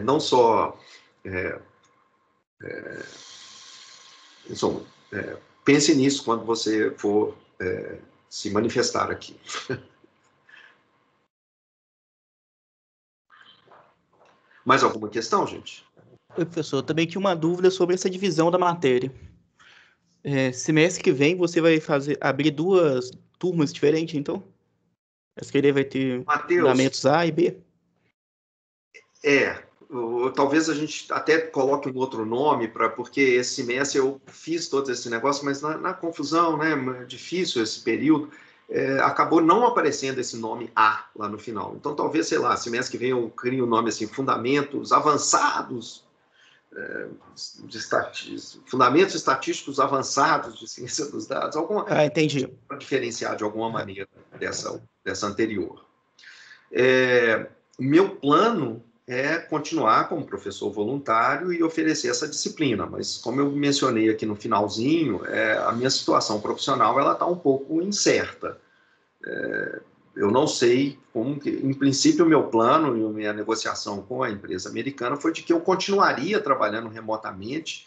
não só pense nisso quando você for se manifestar aqui. Mais alguma questão, gente? Oi, professor, também tinha uma dúvida sobre essa divisão da matéria. Semestre que vem você vai abrir 2 turmas diferentes, então? Essa que ele vai ter Mateus, fundamentos A e B? Talvez a gente até coloque um outro nome, porque esse semestre eu fiz todo esse negócio, mas na confusão, né, difícil esse período, acabou não aparecendo esse nome A lá no final. Então, talvez, sei lá, semestre que vem eu crio o nome assim, Fundamentos Avançados Fundamentos Estatísticos Avançados de Ciência dos Dados, entendi. Para diferenciar de alguma maneira dessa anterior. O meu plano é continuar como professor voluntário e oferecer essa disciplina, mas como eu mencionei aqui no finalzinho, a minha situação profissional ela está um pouco incerta. Eu não sei como que, em princípio, o meu plano e a minha negociação com a empresa americana foi de que eu continuaria trabalhando remotamente,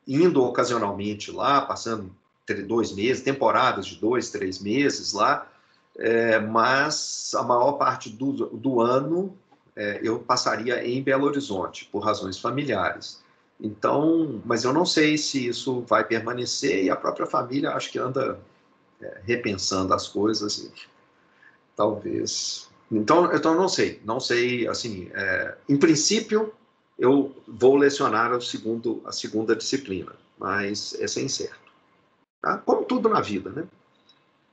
indo ocasionalmente lá, passando 2 meses, temporadas de 2, 3 meses lá, mas a maior parte do ano eu passaria em Belo Horizonte, por razões familiares. Então, mas eu não sei se isso vai permanecer e a própria família acho que anda repensando as coisas e talvez... Então não sei, assim, em princípio eu vou lecionar a segunda disciplina, mas essa é incerto. Tá? Como tudo na vida, né?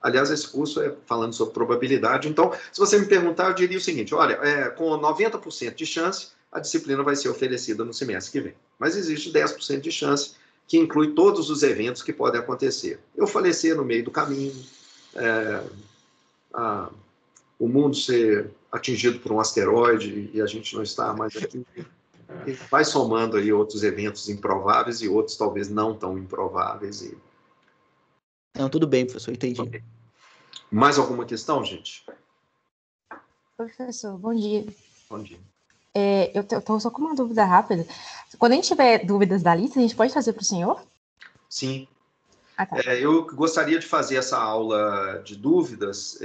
Aliás, esse curso é falando sobre probabilidade. Então, se você me perguntar, eu diria o seguinte, olha, com 90% de chance, a disciplina vai ser oferecida no semestre que vem. Mas existe 10% de chance, que inclui todos os eventos que podem acontecer. Eu falecer no meio do caminho, o mundo ser atingido por um asteroide e a gente não está mais aqui. E vai somando aí outros eventos improváveis e outros talvez não tão improváveis. Não, tudo bem, professor, entendi. Okay. Mais alguma questão, gente? Professor, bom dia. Bom dia. Eu estou só com uma dúvida rápida. Quando a gente tiver dúvidas da lista, a gente pode fazer para o senhor? Sim. Ah, tá. Eu gostaria de fazer essa aula de dúvidas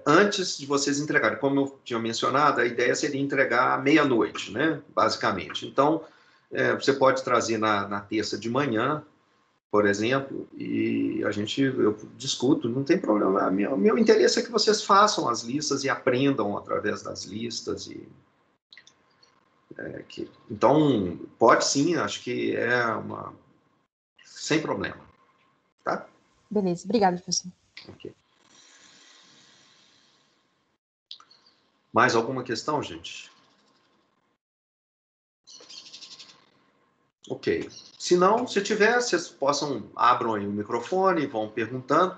antes de vocês entregarem. Como eu tinha mencionado, a ideia seria entregar à meia-noite, né? Basicamente. Então, você pode trazer na terça de manhã, por exemplo, e eu discuto, não tem problema. O meu interesse é que vocês façam as listas e aprendam através das listas. Então, pode sim, acho que sem problema. Tá? Beleza, obrigada, professor. Ok. Mais alguma questão, gente? Ok. Se não, se tiver, vocês abram aí o microfone, vão perguntando.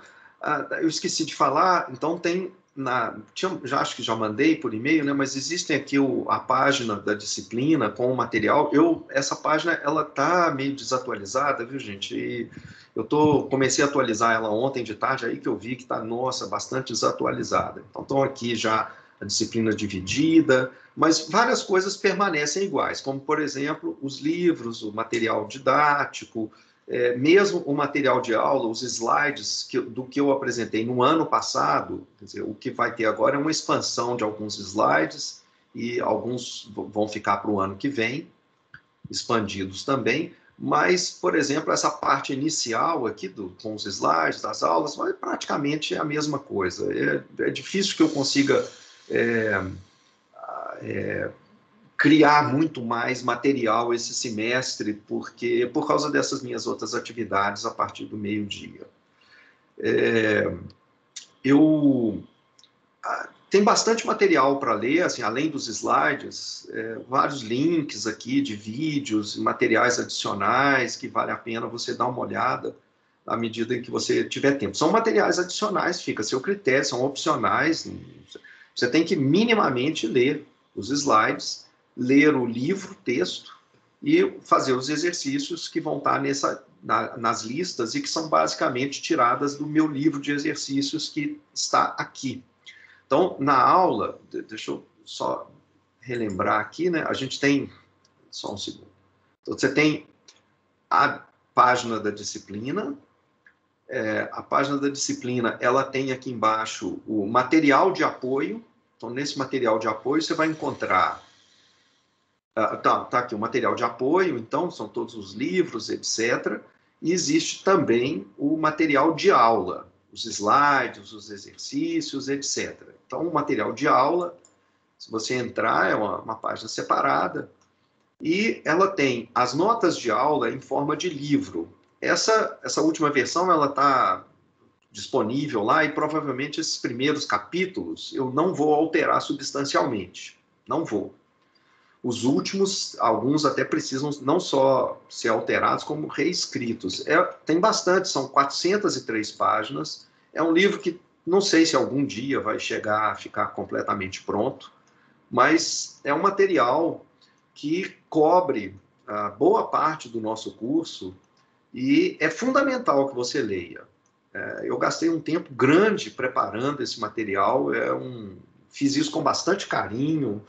Eu esqueci de falar, então tem acho que já mandei por e-mail, né? Mas existem aqui a página da disciplina com o material. Essa página ela tá meio desatualizada, viu, gente? E comecei a atualizar ela ontem de tarde, aí que eu vi que está, nossa, bastante desatualizada. Então estão aqui já a disciplina dividida, mas várias coisas permanecem iguais, como, por exemplo, os livros, o material didático, mesmo o material de aula, os slides do que eu apresentei no ano passado, quer dizer, o que vai ter agora é uma expansão de alguns slides, e alguns vão ficar para o ano que vem, expandidos também, Mas, por exemplo, essa parte inicial aqui com os slides das aulas vai praticamente a mesma coisa. É difícil que eu consiga criar muito mais material esse semestre, por causa dessas minhas outras atividades a partir do meio-dia. Tem bastante material para ler, assim, além dos slides, vários links aqui de vídeos, materiais adicionais que vale a pena você dar uma olhada à medida em que você tiver tempo. São materiais adicionais, fica a seu critério, são opcionais. Você tem que minimamente ler os slides, ler o livro, texto, e fazer os exercícios que vão estar nas listas e que são basicamente tiradas do meu livro de exercícios que está aqui. Então, na aula, deixa eu só relembrar aqui, né? A gente tem, só um segundo. Então, você tem a página da disciplina. A página da disciplina, ela tem aqui embaixo o material de apoio. Então, nesse material de apoio, você vai encontrar... Tá aqui o material de apoio, então, são todos os livros, etc. E existe também o material de aula, os slides, os exercícios, etc. Então, o material de aula, se você entrar, é uma página separada, e ela tem as notas de aula em forma de livro. Essa última versão, ela está disponível lá, e provavelmente esses primeiros capítulos eu não vou alterar substancialmente. Não vou. Os últimos, alguns até precisam não só ser alterados, como reescritos. Tem bastante, são 403 páginas. É um livro que não sei se algum dia vai chegar a ficar completamente pronto, mas é um material que cobre boa parte do nosso curso e é fundamental que você leia. Eu gastei um tempo grande preparando esse material, fiz isso com bastante carinho.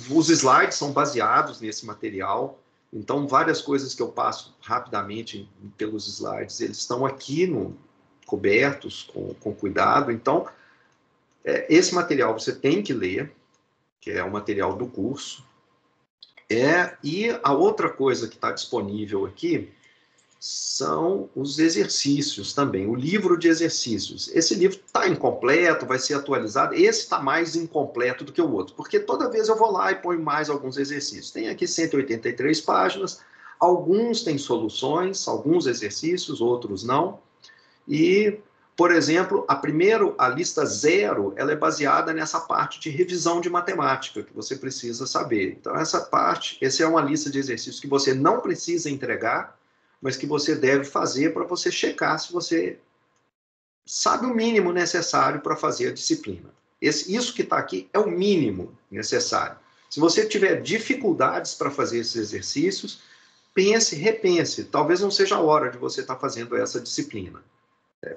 Os slides são baseados nesse material, então várias coisas que eu passo rapidamente pelos slides, eles estão aqui cobertos com cuidado. Então, esse material você tem que ler, que é o material do curso. E a outra coisa que está disponível aqui são os exercícios também, o livro de exercícios. Esse livro está incompleto, vai ser atualizado. Esse está mais incompleto do que o outro, porque toda vez eu vou lá e ponho mais alguns exercícios. Tem aqui 183 páginas, alguns têm soluções, alguns exercícios, outros não. E, por exemplo, a lista 0, ela é baseada nessa parte de revisão de matemática, que você precisa saber. Então, essa é uma lista de exercícios que você não precisa entregar, mas que você deve fazer para você checar se você sabe o mínimo necessário para fazer a disciplina. Isso que está aqui é o mínimo necessário. Se você tiver dificuldades para fazer esses exercícios, repense. Talvez não seja a hora de você estar fazendo essa disciplina.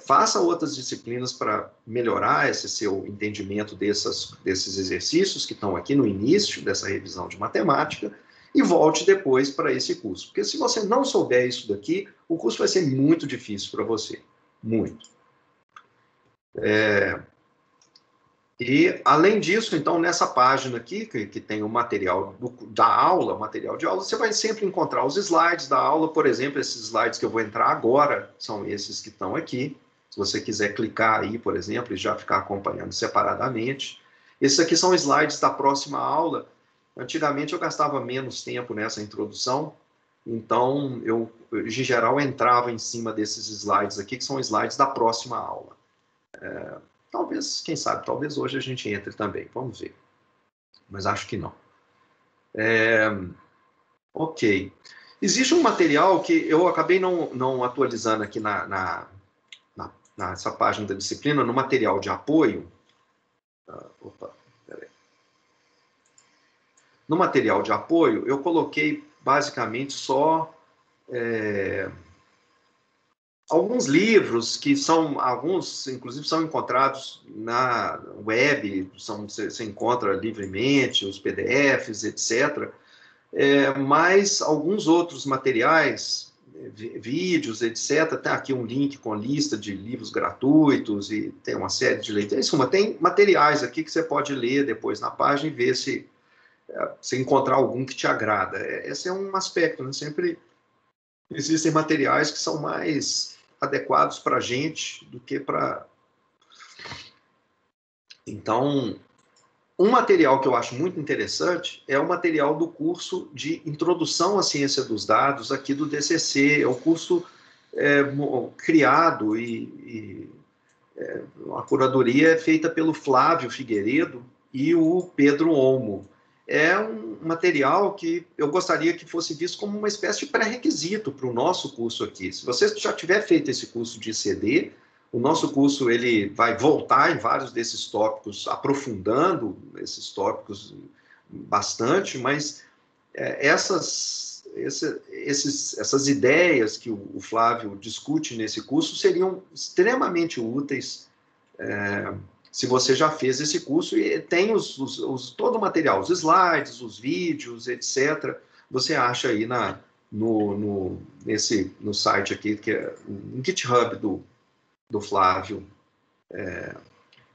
Faça outras disciplinas para melhorar esse seu entendimento desses exercícios que estão aqui no início dessa revisão de matemática, e volte depois para esse curso. Porque se você não souber isso daqui, o curso vai ser muito difícil para você. Muito. E, além disso, então, nessa página aqui, que tem o material da aula, o material de aula, você vai sempre encontrar os slides da aula. Por exemplo, esses slides que eu vou entrar agora, são esses que estão aqui. Se você quiser clicar aí, por exemplo, e já ficar acompanhando separadamente. Esses aqui são slides da próxima aula. Antigamente eu gastava menos tempo nessa introdução, então eu, em geral, entrava em cima desses slides aqui, que são slides da próxima aula. Talvez, quem sabe, talvez hoje a gente entre também, vamos ver. Mas acho que não. Ok. Existe um material que eu acabei não atualizando aqui nessa página da disciplina, no material de apoio. No material de apoio, eu coloquei basicamente só alguns livros que alguns inclusive são encontrados na web, você encontra livremente, os PDFs, etc. Mas alguns outros materiais, vídeos, etc. Tem aqui um link com lista de livros gratuitos e tem uma série de leituras. Em suma, tem materiais aqui que você pode ler depois na página e ver se você encontrar algum que te agrada. Esse é um aspecto, né? Sempre existem materiais que são mais adequados para a gente do que para... Então, um material que eu acho muito interessante é o material do curso de Introdução à Ciência dos Dados aqui do DCC. É um curso criado a curadoria é feita pelo Flávio Figueiredo e o Pedro Olmo. É um material que eu gostaria que fosse visto como uma espécie de pré-requisito para o nosso curso aqui. Se você já tiver feito esse curso de ICD, o nosso curso ele vai voltar em vários desses tópicos, aprofundando esses tópicos bastante, mas essas ideias que o Flávio discute nesse curso seriam extremamente úteis se você já fez esse curso e tem todo o material, os slides, os vídeos, etc. Você acha aí no site aqui, que é no GitHub do Flávio.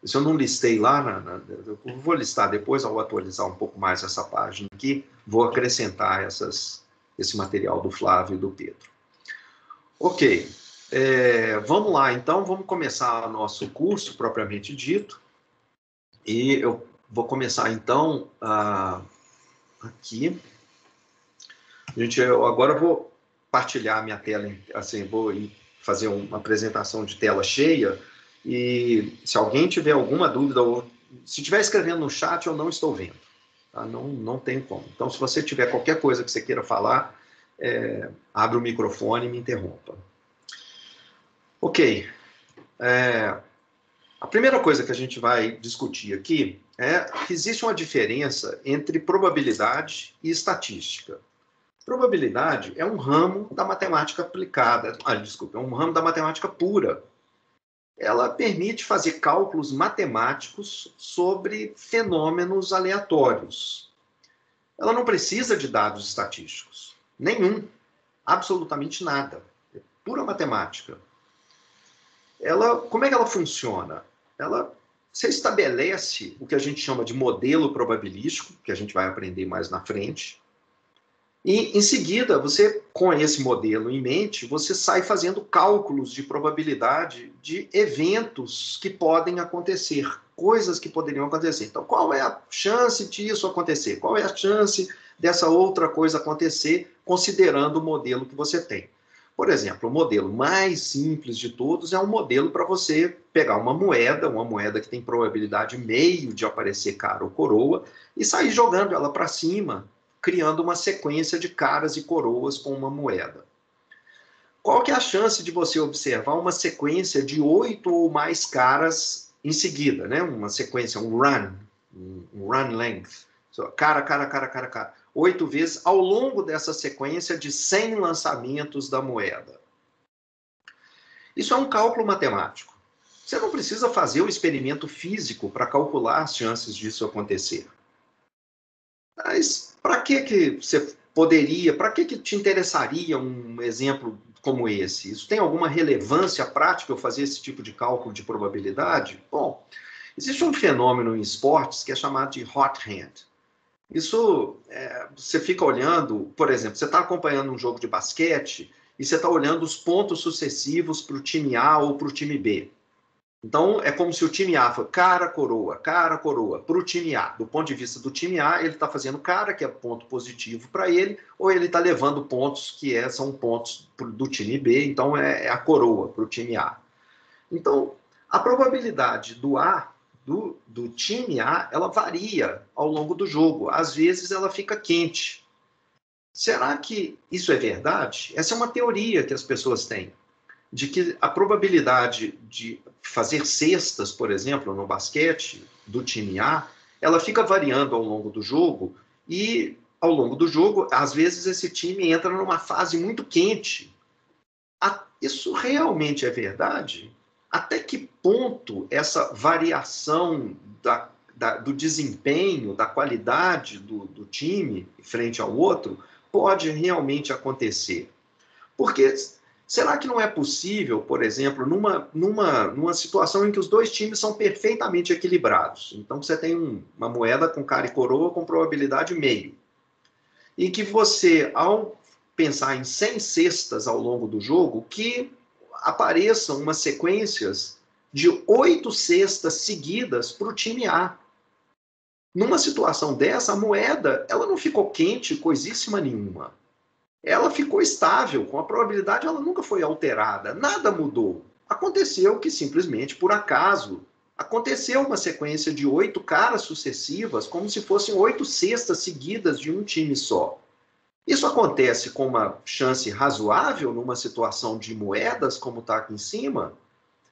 Se eu não listei lá, eu vou listar depois, ao atualizar um pouco mais essa página aqui, vou acrescentar esse material do Flávio e do Pedro. Ok, vamos lá, então, vamos começar o nosso curso, propriamente dito, e eu vou começar, então, aqui. Gente, eu agora vou partilhar a minha tela, assim, vou fazer uma apresentação de tela cheia, e se alguém tiver alguma dúvida, ou se estiver escrevendo no chat, eu não estou vendo. Tá? Não tem como. Então, se você tiver qualquer coisa que você queira falar, abre o microfone e me interrompa. Ok. A primeira coisa que a gente vai discutir aqui é que existe uma diferença entre probabilidade e estatística. Probabilidade é um ramo da matemática aplicada. É um ramo da matemática pura. Ela permite fazer cálculos matemáticos sobre fenômenos aleatórios. Ela não precisa de dados estatísticos. Nenhum. Absolutamente nada. É pura matemática. Como é que ela funciona? Você estabelece o que a gente chama de modelo probabilístico, que a gente vai aprender mais na frente. E, em seguida, com esse modelo em mente, você sai fazendo cálculos de probabilidade de eventos que podem acontecer, coisas que poderiam acontecer. Então, qual é a chance disso acontecer? Qual é a chance dessa outra coisa acontecer, considerando o modelo que você tem? Por exemplo, o modelo mais simples de todos é um modelo para você pegar uma moeda que tem probabilidade meio de aparecer cara ou coroa, e sair jogando ela para cima, criando uma sequência de caras e coroas com uma moeda. Qual que é a chance de você observar uma sequência de 8 ou mais caras em seguida, né? Uma sequência, um run length, cara, 8 vezes ao longo dessa sequência de 100 lançamentos da moeda. Isso é um cálculo matemático. Você não precisa fazer o experimento físico para calcular as chances disso acontecer. Mas para que você poderia, para que te interessaria um exemplo como esse? Isso tem alguma relevância prática eu fazer esse tipo de cálculo de probabilidade? Bom, existe um fenômeno em esportes que é chamado de hot hand. Isso, você fica olhando, por exemplo, você está acompanhando um jogo de basquete e você está olhando os pontos sucessivos para o time A ou para o time B. Então, é como se o time A for cara, coroa, para o time A. Do ponto de vista do time A, ele está fazendo cara, que é ponto positivo para ele, ou ele está levando pontos que são pontos do time B, então é a coroa para o time A. Então, a probabilidade do time A, ela varia ao longo do jogo. Às vezes, ela fica quente. Será que isso é verdade? Essa é uma teoria que as pessoas têm, de que a probabilidade de fazer cestas, por exemplo, no basquete, do time A, ela fica variando ao longo do jogo, e ao longo do jogo, às vezes esse time entra numa fase muito quente. Isso realmente é verdade? Até que ponto essa variação do desempenho, da qualidade do time frente ao outro, pode realmente acontecer? Porque Será que não é possível, por exemplo, numa situação em que os dois times são perfeitamente equilibrados? Então, você tem uma moeda com cara e coroa com probabilidade meio. E que você, ao pensar em 100 cestas ao longo do jogo, que apareçam umas sequências de 8 cestas seguidas para o time A. Numa situação dessa, a moeda ela não ficou quente, coisíssima nenhuma. Ela ficou estável, com a probabilidade ela nunca foi alterada, nada mudou. Aconteceu que simplesmente, por acaso, aconteceu uma sequência de 8 caras sucessivas, como se fossem 8 cestas seguidas de um time só. Isso acontece com uma chance razoável numa situação de moedas, como está aqui em cima,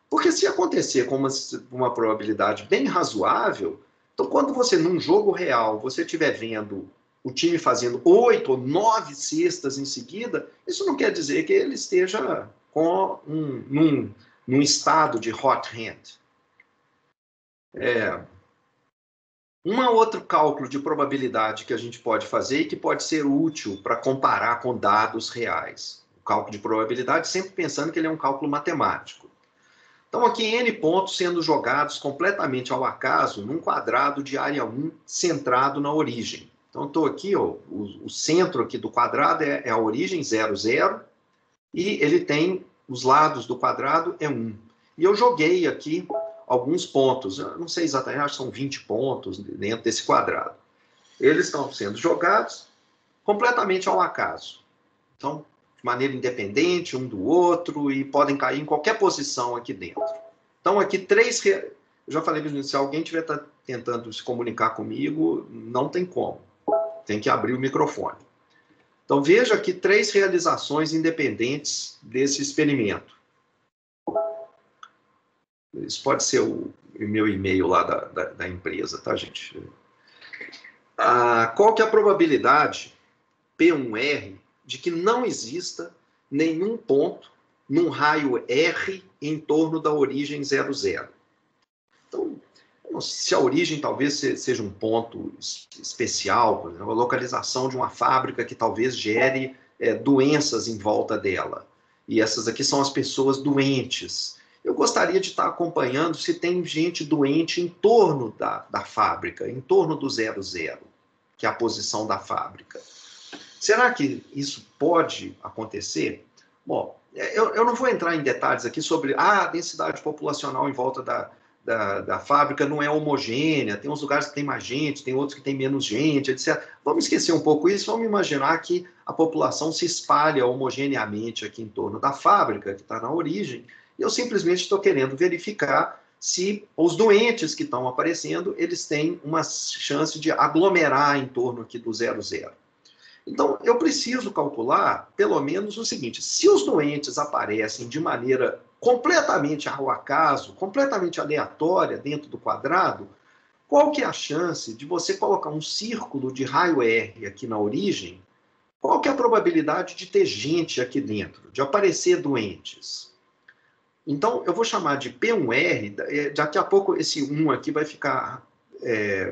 porque se acontecer com uma probabilidade bem razoável, então quando você, num jogo real, você estiver vendo o time fazendo 8 ou 9 cestas em seguida, isso não quer dizer que ele esteja num estado de hot hand. Um outro cálculo de probabilidade que a gente pode fazer e que pode ser útil para comparar com dados reais. O cálculo de probabilidade, sempre pensando que ele é um cálculo matemático. Então, aqui N pontos sendo jogados completamente ao acaso num quadrado de área 1 centrado na origem. Então, estou aqui, ó, o centro aqui do quadrado é a origem, 0, 0, e ele tem os lados do quadrado é 1. E eu joguei aqui alguns pontos, eu não sei exatamente, acho que são 20 pontos dentro desse quadrado. Eles estão sendo jogados completamente ao acaso. Então, de maneira independente um do outro, e podem cair em qualquer posição aqui dentro. Então, aqui 3... Eu já falei para se alguém estiver tentando se comunicar comigo, não tem como. Tem que abrir o microfone. Então, veja aqui 3 realizações independentes desse experimento. Isso pode ser o meu e-mail lá da empresa, tá, gente? Qual que é a probabilidade, P1R, de que não exista nenhum ponto num raio R em torno da origem 0, 0? Então, se a origem talvez seja um ponto especial, por exemplo, a localização de uma fábrica que talvez gere doenças em volta dela. E essas aqui são as pessoas doentes. Eu gostaria de estar acompanhando se tem gente doente em torno da fábrica, em torno do 0, 0, que é a posição da fábrica. Será que isso pode acontecer? Bom, eu não vou entrar em detalhes aqui sobre a densidade populacional em volta da fábrica não é homogênea, tem uns lugares que tem mais gente, tem outros que tem menos gente, etc. Vamos esquecer um pouco isso, vamos imaginar que a população se espalha homogeneamente aqui em torno da fábrica, que está na origem, e eu simplesmente estou querendo verificar se os doentes que estão aparecendo, eles têm uma chance de aglomerar em torno aqui do 0, 0. Então, eu preciso calcular, pelo menos, o seguinte: se os doentes aparecem de maneira completamente ao acaso, completamente aleatória dentro do quadrado, qual que é a chance de você colocar um círculo de raio R aqui na origem? Qual que é a probabilidade de ter gente aqui dentro, de aparecer doentes? Então, eu vou chamar de P1R, daqui a pouco esse 1 aqui vai ficar...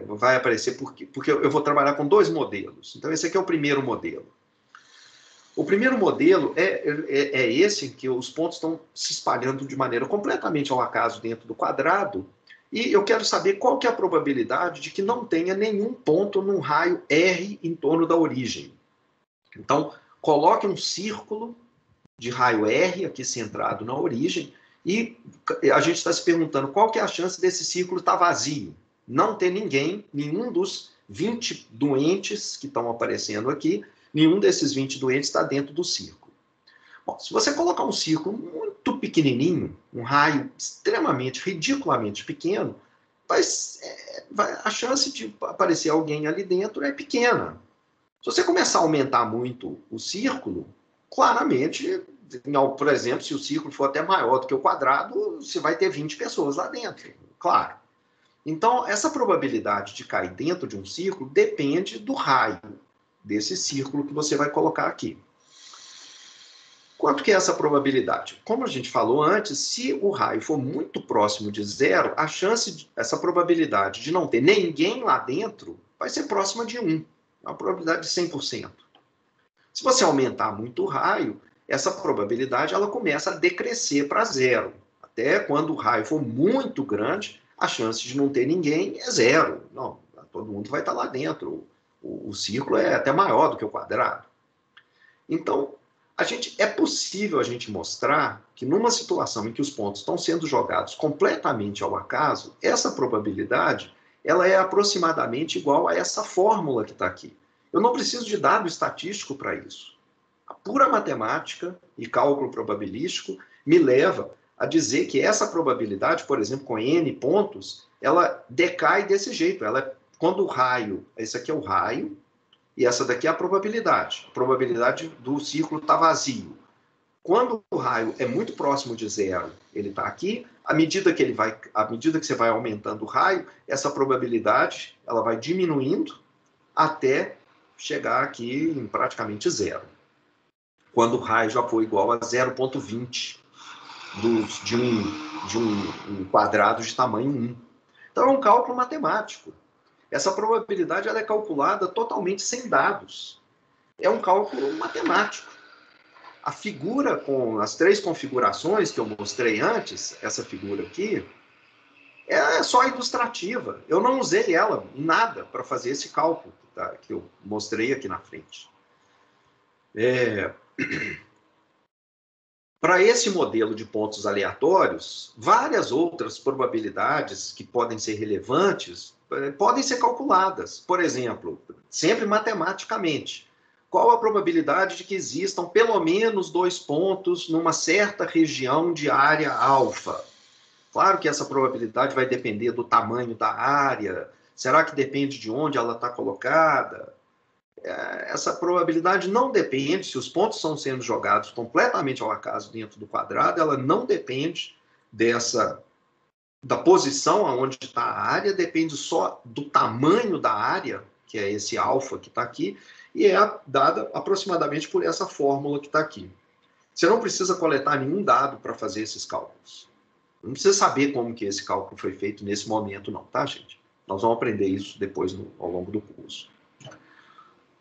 vai aparecer porque eu vou trabalhar com 2 modelos. Então, esse aqui é o primeiro modelo. O primeiro modelo é esse em que os pontos estão se espalhando de maneira completamente ao acaso dentro do quadrado, e eu quero saber qual que é a probabilidade de que não tenha nenhum ponto num raio R em torno da origem. Então, coloque um círculo de raio R aqui centrado na origem, e a gente está se perguntando qual que é a chance desse círculo estar vazio. Não ter ninguém, nenhum dos 20 doentes que estão aparecendo aqui, nenhum desses 20 doentes está dentro do círculo. Bom, se você colocar um círculo muito pequenininho, um raio extremamente, ridiculamente pequeno, a chance de aparecer alguém ali dentro é pequena. Se você começar a aumentar muito o círculo, claramente, por exemplo, se o círculo for até maior do que o quadrado, você vai ter 20 pessoas lá dentro, claro. Então, essa probabilidade de cair dentro de um círculo depende do raio desse círculo que você vai colocar aqui. Quanto que é essa probabilidade? Como a gente falou antes, se o raio for muito próximo de 0, a chance, essa probabilidade de não ter ninguém lá dentro vai ser próxima de 1. É uma probabilidade de 100%. Se você aumentar muito o raio, essa probabilidade ela começa a decrescer para zero. Até quando o raio for muito grande, a chance de não ter ninguém é zero. Não, todo mundo vai estar lá dentro. O círculo é até maior do que o quadrado. Então, é possível a gente mostrar que numa situação em que os pontos estão sendo jogados completamente ao acaso, essa probabilidade ela é aproximadamente igual a essa fórmula que está aqui. Eu não preciso de dado estatístico para isso. A pura matemática e cálculo probabilístico me leva a dizer que essa probabilidade, por exemplo, com n pontos, ela decai desse jeito. Quando o raio, esse aqui é o raio, e essa daqui é a probabilidade. A probabilidade do círculo está vazio. Quando o raio é muito próximo de zero, ele está aqui. À medida que você vai aumentando o raio, essa probabilidade ela vai diminuindo até chegar aqui em praticamente zero. Quando o raio já for igual a 0,20 de um quadrado de tamanho 1. Então é um cálculo matemático. Essa probabilidade ela é calculada totalmente sem dados. É um cálculo matemático. A figura com as 3 configurações que eu mostrei antes, essa figura aqui, é só ilustrativa. Eu não usei ela em nada para fazer esse cálculo que eu mostrei aqui na frente. Para esse modelo de pontos aleatórios, várias outras probabilidades que podem ser relevantes podem ser calculadas. Por exemplo, sempre matematicamente. Qual a probabilidade de que existam pelo menos 2 pontos numa certa região de área alfa? Claro que essa probabilidade vai depender do tamanho da área. Será que depende de onde ela está colocada? Essa probabilidade não depende, se os pontos estão sendo jogados completamente ao acaso dentro do quadrado, ela não depende da posição aonde está a área, depende só do tamanho da área, que é esse alfa que está aqui, e é dada aproximadamente por essa fórmula que está aqui. Você não precisa coletar nenhum dado para fazer esses cálculos. Não precisa saber como que esse cálculo foi feito nesse momento, não, tá, gente? Nós vamos aprender isso depois ao longo do curso.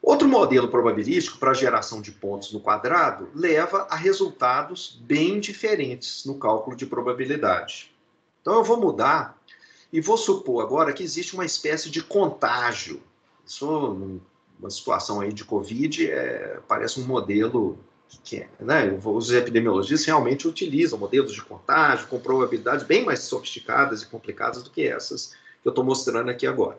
Outro modelo probabilístico para geração de pontos no quadrado leva a resultados bem diferentes no cálculo de probabilidade. Então eu vou mudar e vou supor agora que existe uma espécie de contágio. Isso, numa situação aí de Covid, parece um modelo né, os epidemiologistas realmente utilizam modelos de contágio com probabilidades bem mais sofisticadas e complicadas do que essas que eu estou mostrando aqui agora.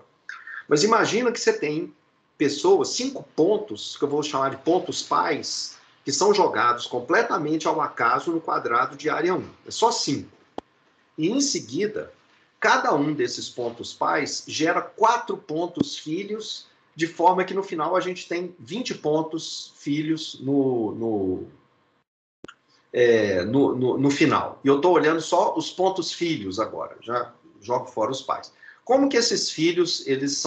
Mas imagina que você tem pessoas, 5 pontos, que eu vou chamar de pontos pais, que são jogados completamente ao acaso no quadrado de área 1. É só 5. E, em seguida, cada um desses pontos pais gera 4 pontos filhos, de forma que, no final, a gente tem 20 pontos filhos no final. E eu estou olhando só os pontos filhos agora, já jogo fora os pais. Como que esses filhos, eles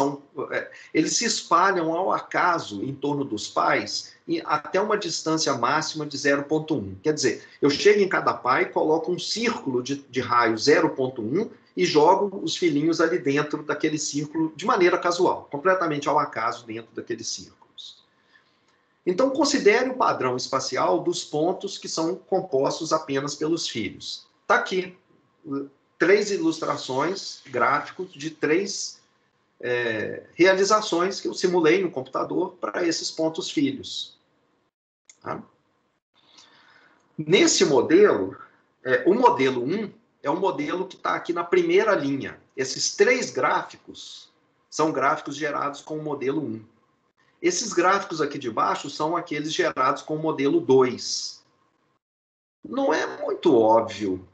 se espalham ao acaso em torno dos pais até uma distância máxima de 0,1. Quer dizer, eu chego em cada pai, coloco um círculo de raio 0,1 e jogo os filhinhos ali dentro daquele círculo de maneira casual, completamente ao acaso dentro daqueles círculos. Então, considere o padrão espacial dos pontos que são compostos apenas pelos filhos. Está aqui 3 ilustrações, gráficos de 3 realizações que eu simulei no computador para esses pontos filhos. Tá? Nesse modelo, o modelo 1 é um modelo que está aqui na primeira linha. Esses 3 gráficos são gráficos gerados com o modelo 1. Esses gráficos aqui de baixo são aqueles gerados com o modelo 2. Não é muito óbvio.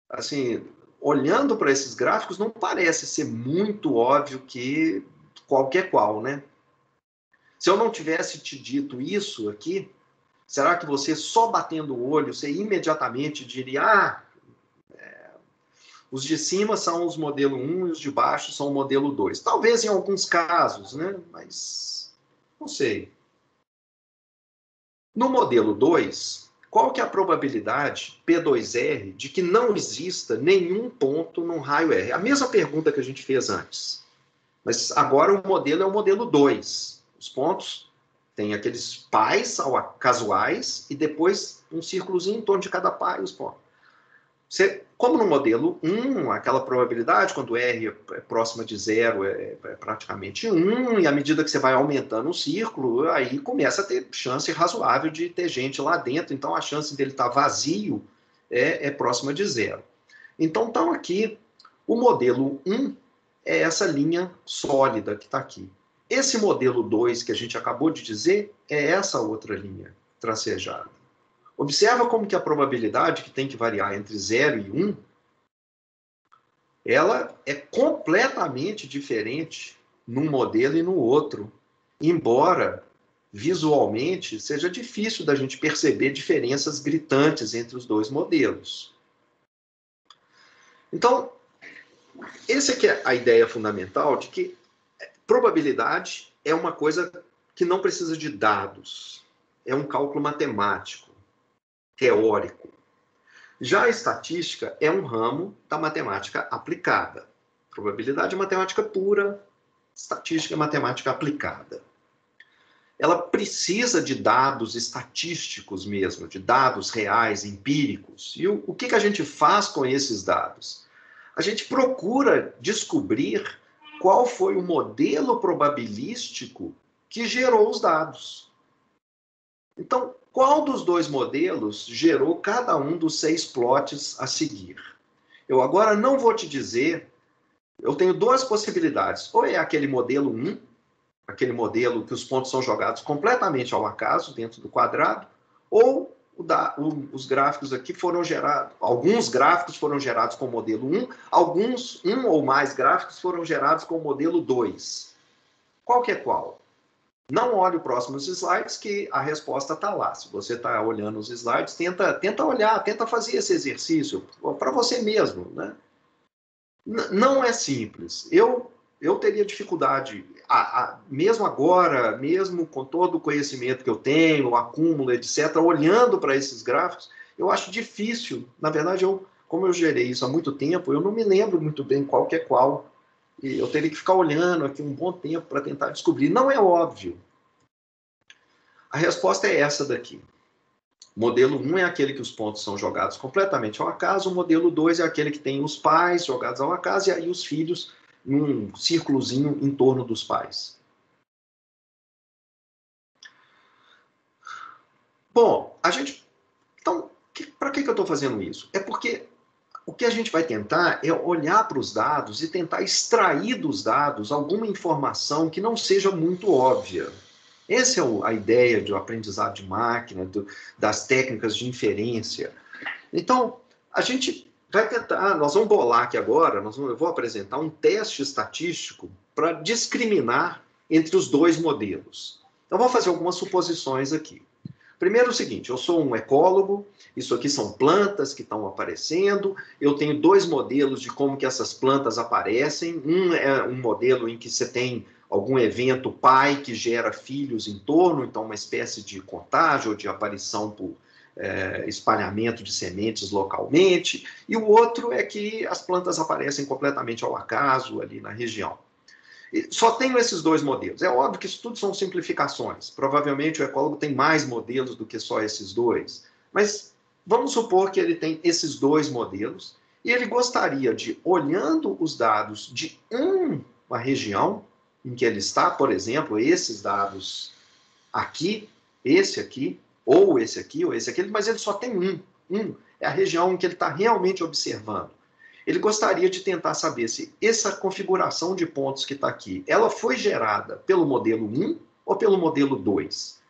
Assim, olhando para esses gráficos, não parece ser muito óbvio que qualquer qual, né? Se eu não tivesse te dito isso aqui, será que você, só batendo o olho, você imediatamente diria, os de cima são os modelo 1 e os de baixo são o modelo 2. Talvez em alguns casos, né? Mas não sei. No modelo 2, qual que é a probabilidade, P2R, de que não exista nenhum ponto num raio R? A mesma pergunta que a gente fez antes. Mas agora o modelo é o modelo 2. Os pontos Tem aqueles pais casuais e depois um círculozinho em torno de cada pai, os pontos. Como no modelo 1, aquela probabilidade, quando R é próxima de 0, é praticamente 1, e à medida que você vai aumentando o círculo, aí começa a ter chance razoável de ter gente lá dentro, então a chance dele estar vazio é próxima de 0. Então, aqui, o modelo 1 é essa linha sólida que está aqui. Esse modelo 2 que a gente acabou de dizer é essa outra linha tracejada. Observa como que a probabilidade, que tem que variar entre 0 e 1, ela é completamente diferente num modelo e no outro, embora visualmente seja difícil da gente perceber diferenças gritantes entre os dois modelos. Então, essa aqui é a ideia fundamental de que probabilidade é uma coisa que não precisa de dados. É um cálculo matemático, teórico. Já a estatística é um ramo da matemática aplicada. Probabilidade é matemática pura, estatística é matemática aplicada. Ela precisa de dados estatísticos mesmo, de dados reais, empíricos. E o que a gente faz com esses dados? A gente procura descobrir qual foi o modelo probabilístico que gerou os dados. Então, qual dos dois modelos gerou cada um dos 6 plots a seguir? Eu agora não vou te dizer, eu tenho 2 possibilidades. Ou é aquele modelo 1, aquele modelo que os pontos são jogados completamente ao acaso dentro do quadrado, ou os gráficos aqui foram gerados, alguns gráficos foram gerados com o modelo 1, um ou mais gráficos foram gerados com o modelo 2. Qual que é qual? Não olhe os próximos slides, que a resposta está lá. Se você está olhando os slides, tenta olhar, tenta fazer esse exercício para você mesmo, né? Não é simples. Eu teria dificuldade, mesmo agora, mesmo com todo o conhecimento que eu tenho, o acúmulo, etc., olhando para esses gráficos, eu acho difícil. Na verdade, como eu gerei isso há muito tempo, eu não me lembro muito bem qual que é qual. E eu teria que ficar olhando aqui um bom tempo para tentar descobrir. Não é óbvio. A resposta é essa daqui. O modelo 1 é aquele que os pontos são jogados completamente ao acaso, o modelo 2 é aquele que tem os pais jogados ao acaso e aí os filhos num círculozinho em torno dos pais. Bom, então, para que eu estou fazendo isso? É porque o que a gente vai tentar é olhar para os dados e tentar extrair dos dados alguma informação que não seja muito óbvia. Essa é a ideia do aprendizado de máquina, das técnicas de inferência. Então, a gente vai tentar, nós vamos bolar aqui agora, eu vou apresentar um teste estatístico para discriminar entre os dois modelos. Então, vou fazer algumas suposições aqui. Primeiro, o seguinte, eu sou um ecólogo, isso aqui são plantas que estão aparecendo, eu tenho 2 modelos de como que essas plantas aparecem, um é um modelo em que você tem algum evento pai que gera filhos em torno, então uma espécie de contágio ou de aparição por espalhamento de sementes localmente, e o outro é que as plantas aparecem completamente ao acaso ali na região. Só tenho esses 2 modelos. É óbvio que isso tudo são simplificações. Provavelmente o ecólogo tem mais modelos do que só esses 2. Mas vamos supor que ele tem esses 2 modelos e ele gostaria de, olhando os dados de uma região em que ele está, por exemplo, esses dados aqui, esse aqui, ou esse aqui, ou esse aqui, mas ele só tem um. É a região em que ele está realmente observando. Ele gostaria de tentar saber se essa configuração de pontos que está aqui, ela foi gerada pelo modelo 1 ou pelo modelo 2.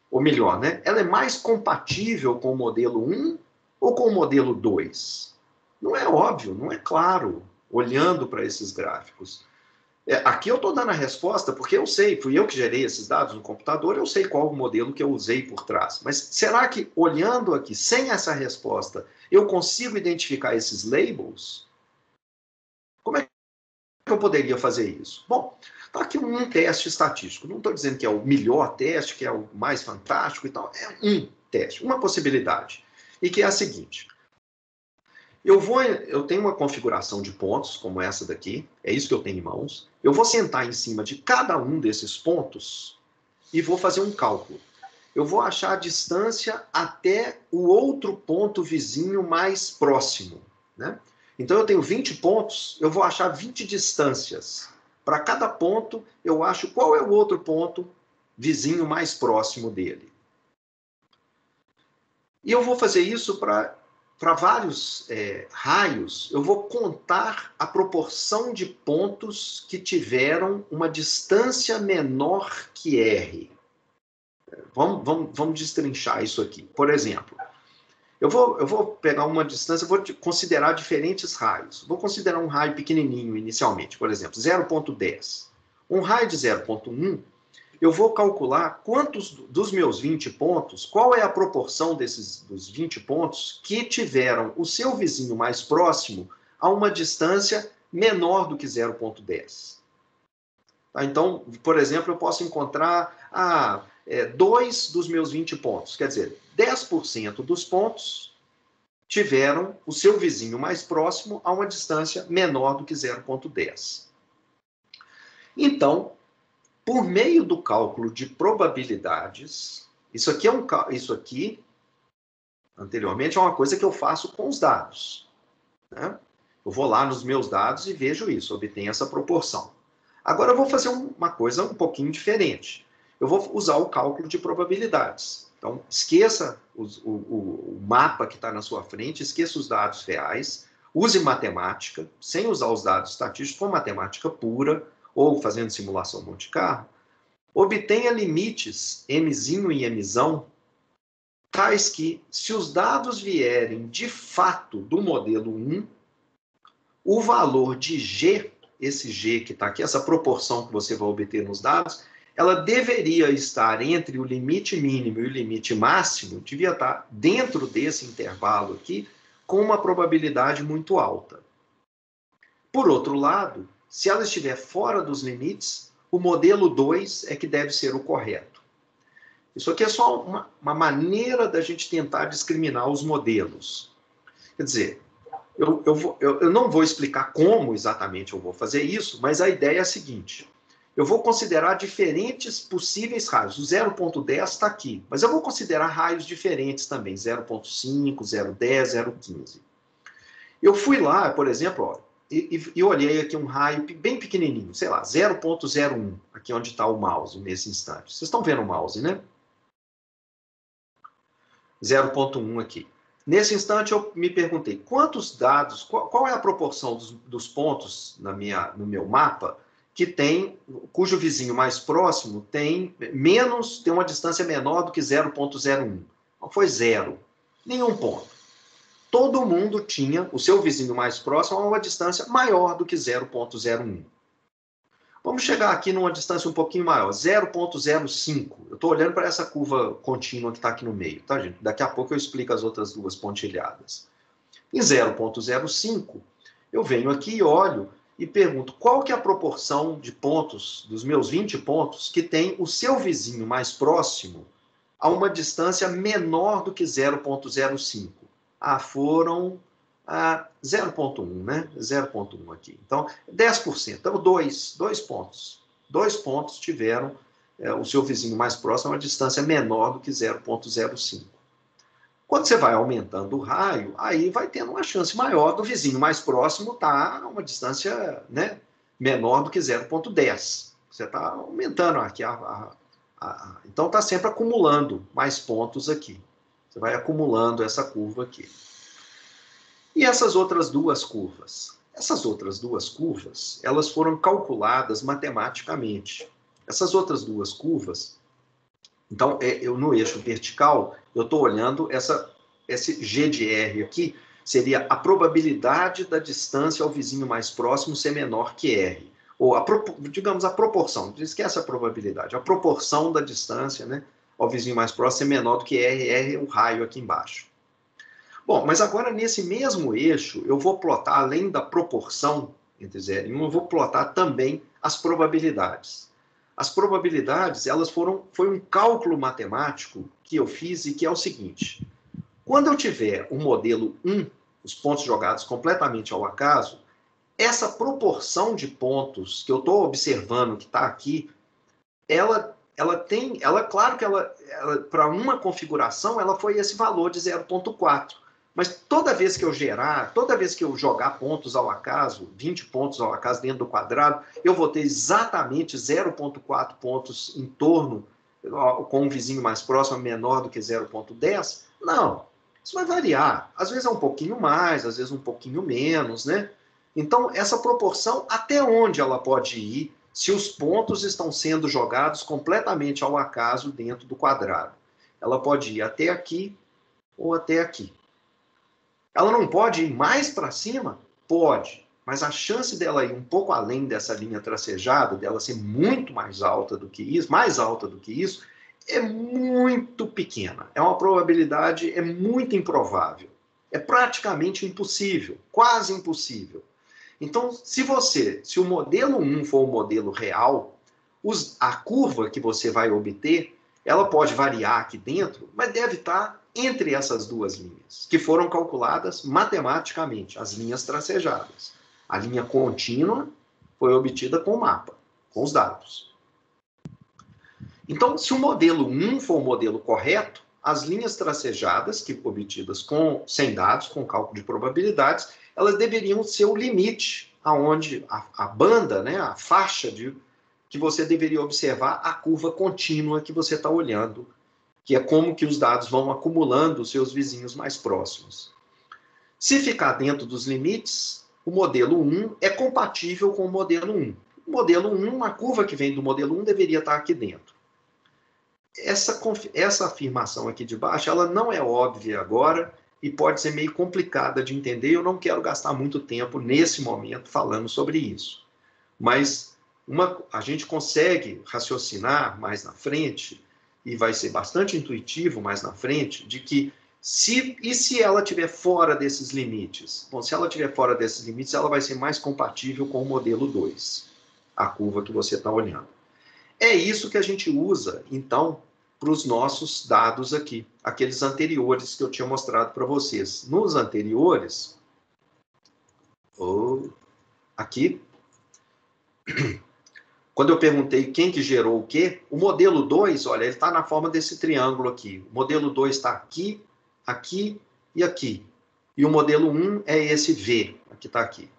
Ou melhor, né? Ela é mais compatível com o modelo 1 ou com o modelo 2? Não é óbvio, não é claro, olhando para esses gráficos. Aqui eu estou dando a resposta porque eu sei, fui eu que gerei esses dados no computador, eu sei qual o modelo que eu usei por trás. Mas será que, olhando aqui, sem essa resposta, eu consigo identificar esses labels? Como é que eu poderia fazer isso? Bom, está aqui um teste estatístico. Não estou dizendo que é o melhor teste, que é o mais fantástico e tal. É um teste, uma possibilidade. E que é a seguinte. Eu tenho uma configuração de pontos, como essa daqui, é isso que eu tenho em mãos. Eu vou sentar em cima de cada um desses pontos e vou fazer um cálculo. Eu vou achar a distância até o outro ponto vizinho mais próximo, né? Então, eu tenho 20 pontos, eu vou achar 20 distâncias. Para cada ponto, eu acho qual é o outro ponto vizinho mais próximo dele. E eu vou fazer isso para vários raios. Eu vou contar a proporção de pontos que tiveram uma distância menor que R. Vamos destrinchar isso aqui. Por exemplo, eu vou pegar uma distância, vou considerar diferentes raios. Vou considerar um raio pequenininho inicialmente, por exemplo, 0,10. Um raio de 0,1, eu vou calcular quantos dos meus 20 pontos, qual é a proporção dos 20 pontos que tiveram o seu vizinho mais próximo a uma distância menor do que 0,10. Tá? Então, por exemplo, eu posso encontrar 2 dos meus 20 pontos. Quer dizer, 10% dos pontos tiveram o seu vizinho mais próximo a uma distância menor do que 0,10. Então, por meio do cálculo de probabilidades, isso aqui, anteriormente, é uma coisa que eu faço com os dados, né? Eu vou lá nos meus dados e vejo isso, obtenho essa proporção. Agora eu vou fazer uma coisa um pouquinho diferente. Eu vou usar o cálculo de probabilidades. Então, esqueça o mapa que está na sua frente, esqueça os dados reais, use matemática, sem usar os dados estatísticos, com matemática pura, ou fazendo simulação Monte Carlo, obtenha limites mzinho e mzão, tais que, se os dados vierem de fato do modelo 1, o valor de G, esse G que está aqui, essa proporção que você vai obter nos dados, ela deveria estar entre o limite mínimo e o limite máximo, devia estar dentro desse intervalo aqui, com uma probabilidade muito alta. Por outro lado, se ela estiver fora dos limites, o modelo 2 é que deve ser o correto. Isso aqui é só uma maneira da gente tentar discriminar os modelos. Quer dizer, eu não vou explicar como exatamente eu vou fazer isso, mas a ideia é a seguinte. Eu vou considerar diferentes possíveis raios. O 0,10 está aqui, mas eu vou considerar raios diferentes também, 0,5, 0,10, 0,15. Eu fui lá, por exemplo, ó, e olhei aqui um raio bem pequenininho, sei lá, 0,01, aqui onde está o mouse nesse instante. Vocês estão vendo o mouse, né? 0,1 aqui. Nesse instante eu me perguntei, quantos dados, qual é a proporção dos pontos no meu mapa cujo vizinho mais próximo tem uma distância menor do que 0,01. Não foi 0, nenhum ponto. Todo mundo tinha o seu vizinho mais próximo a uma distância maior do que 0,01. Vamos chegar aqui numa distância um pouquinho maior, 0,05. Eu estou olhando para essa curva contínua que está aqui no meio, tá, gente? Daqui a pouco eu explico as outras duas pontilhadas. Em 0,05, eu venho aqui e olho e pergunto qual que é a proporção de pontos, dos meus 20 pontos, que tem o seu vizinho mais próximo a uma distância menor do que 0,05. Foram 0,1, né? 0,1 aqui. Então, 10%. Então, 2 pontos. 2 pontos tiveram o seu vizinho mais próximo a uma distância menor do que 0,05. Quando você vai aumentando o raio, aí vai tendo uma chance maior do vizinho mais próximo estar a uma distância, né, menor do que 0,10. Você está aumentando aqui. Então, está sempre acumulando mais pontos aqui. Você vai acumulando essa curva aqui. E essas outras duas curvas? Essas outras duas curvas, elas foram calculadas matematicamente. Essas outras duas curvas, então, no eixo vertical, eu estou olhando esse G de R aqui, seria a probabilidade da distância ao vizinho mais próximo ser menor que R. Ou, digamos, a proporção, esquece a probabilidade, a proporção da distância, né, ao vizinho mais próximo ser menor do que R, R é o raio aqui embaixo. Bom, mas agora nesse mesmo eixo, eu vou plotar, além da proporção entre 0 e 1, eu vou plotar também as probabilidades. As probabilidades, foi um cálculo matemático que eu fiz e que é o seguinte. Quando eu tiver um modelo 1, os pontos jogados completamente ao acaso, essa proporção de pontos que eu estou observando que está aqui, ela claro que ela para uma configuração, ela foi esse valor de 0,4. Mas toda vez que eu jogar pontos ao acaso, 20 pontos ao acaso dentro do quadrado, eu vou ter exatamente 0,4 pontos em torno, com um vizinho mais próximo menor do que 0,10? Não, isso vai variar. Às vezes é um pouquinho mais, às vezes um pouquinho menos, né? Então, essa proporção, até onde ela pode ir se os pontos estão sendo jogados completamente ao acaso dentro do quadrado? Ela pode ir até aqui ou até aqui. Ela não pode ir mais para cima? Pode, mas a chance dela ir um pouco além dessa linha tracejada, dela ser muito mais alta do que isso, é muito pequena. É uma probabilidade, é muito improvável. É praticamente impossível, quase impossível. Então, se o modelo 1 for o modelo real, a curva que você vai obter, ela pode variar aqui dentro, mas deve estar entre essas duas linhas, que foram calculadas matematicamente, as linhas tracejadas. A linha contínua foi obtida com o mapa, com os dados. Então, se o modelo 1 for o modelo correto, as linhas tracejadas, obtidas sem dados, com cálculo de probabilidades, elas deveriam ser o limite, aonde a banda, né, a faixa que você deveria observar a curva contínua que você está olhando, que é como que os dados vão acumulando os seus vizinhos mais próximos. Se ficar dentro dos limites, o modelo 1 é compatível com o modelo 1. O modelo 1, a curva que vem do modelo 1 deveria estar aqui dentro. Essa afirmação aqui de baixo, ela não é óbvia agora e pode ser meio complicada de entender. Eu não quero gastar muito tempo nesse momento falando sobre isso. Mas a gente consegue raciocinar mais na frente, e vai ser bastante intuitivo mais na frente, de que se ela estiver fora desses limites? Bom, se ela estiver fora desses limites, ela vai ser mais compatível com o modelo 2, a curva que você está olhando. É isso que a gente usa, então, para os nossos dados aqui, aqueles anteriores que eu tinha mostrado para vocês. Nos anteriores, aqui, quando eu perguntei quem que gerou o quê, o modelo 2, olha, ele está na forma desse triângulo aqui. O modelo 2 está aqui, aqui e aqui. E o modelo 1 é esse V, que está aqui.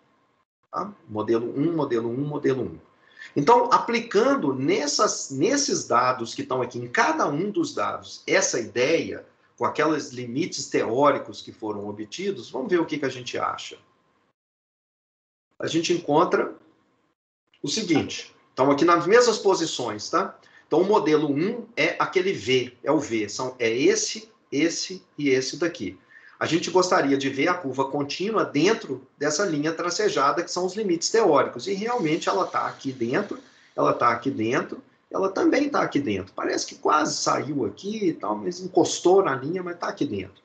Tá? Modelo 1, modelo 1, modelo 1. Então, aplicando nesses dados que estão aqui, em cada um dos dados, essa ideia, com aqueles limites teóricos que foram obtidos, vamos ver o que a gente acha. A gente encontra o seguinte. Então, aqui nas mesmas posições, tá? Então, o modelo 1 é aquele V, é o V. É esse e esse daqui. A gente gostaria de ver a curva contínua dentro dessa linha tracejada, que são os limites teóricos. E, realmente, ela está aqui dentro, ela está aqui dentro, ela também está aqui dentro. Parece que quase saiu aqui e tal, mas encostou na linha, mas está aqui dentro.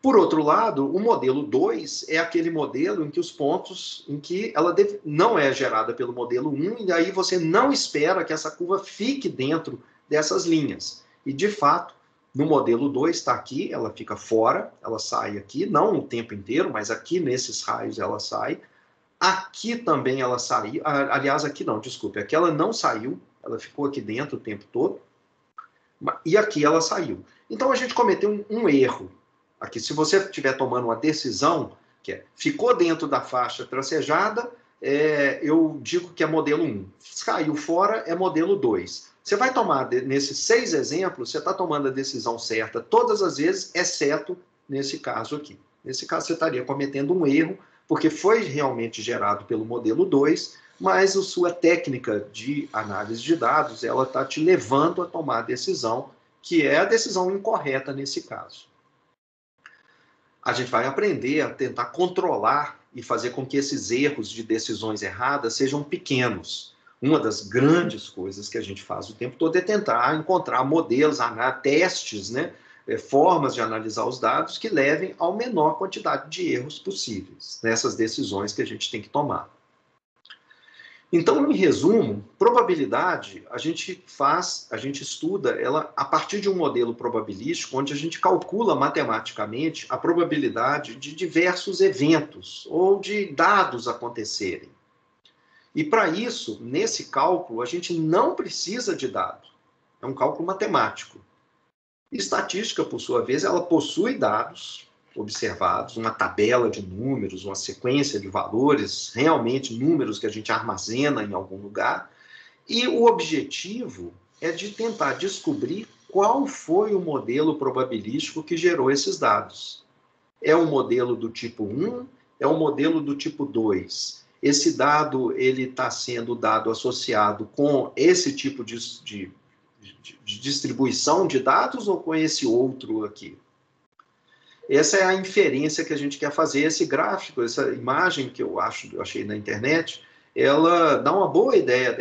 Por outro lado, o modelo 2 é aquele modelo em que os pontos, em que ela não é gerada pelo modelo 1, e aí você não espera que essa curva fique dentro dessas linhas. E, de fato, no modelo 2 está aqui, ela fica fora, ela sai aqui, não o tempo inteiro, mas aqui nesses raios ela sai. Aqui também ela saiu, aliás, aqui não, desculpe, aqui ela não saiu, ela ficou aqui dentro o tempo todo, e aqui ela saiu. Então, a gente cometeu um erro. Aqui, se você estiver tomando uma decisão, que ficou dentro da faixa tracejada, eu digo que é modelo 1. Caiu fora, é modelo 2. Você vai tomar, nesses 6 exemplos, você está tomando a decisão certa todas as vezes, exceto nesse caso aqui. Nesse caso, você estaria cometendo um erro, porque foi realmente gerado pelo modelo 2, mas a sua técnica de análise de dados, ela está te levando a tomar a decisão, que é a decisão incorreta nesse caso. A gente vai aprender a tentar controlar e fazer com que esses erros de decisões erradas sejam pequenos. Uma das grandes coisas que a gente faz o tempo todo é tentar encontrar modelos, testes, né, formas de analisar os dados que levem à menor quantidade de erros possíveis nessas decisões que a gente tem que tomar. Então, em resumo, probabilidade, a gente estuda ela a partir de um modelo probabilístico, onde a gente calcula matematicamente a probabilidade de diversos eventos ou de dados acontecerem. E para isso, nesse cálculo, a gente não precisa de dado. é um cálculo matemático. Estatística, por sua vez, ela possui dados observados, uma tabela de números, uma sequência de valores, realmente números que a gente armazena em algum lugar, e o objetivo é de tentar descobrir qual foi o modelo probabilístico que gerou esses dados. É um modelo do tipo 1, é um modelo do tipo 2. Esse dado ele está sendo dado associado com esse tipo de distribuição de dados ou com esse outro aqui? Essa é a inferência que a gente quer fazer. Esse gráfico, essa imagem que eu achei na internet, ela dá uma boa ideia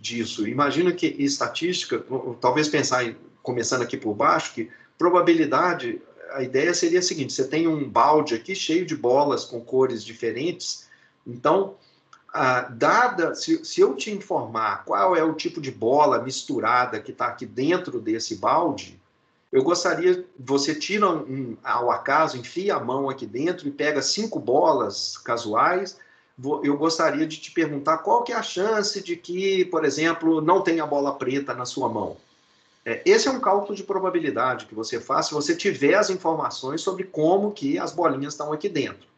disso. Imagina que estatística, talvez pensar, começando aqui por baixo, que probabilidade, a ideia seria a seguinte: você tem um balde aqui cheio de bolas com cores diferentes, então, se eu te informar qual é o tipo de bola misturada que está aqui dentro desse balde, eu gostaria, você tira ao acaso, enfia a mão aqui dentro e pega 5 bolas casuais, eu gostaria de te perguntar qual que é a chance de que, por exemplo, não tenha bola preta na sua mão. Esse é um cálculo de probabilidade que você faz se você tiver as informações sobre como que as bolinhas estão aqui dentro.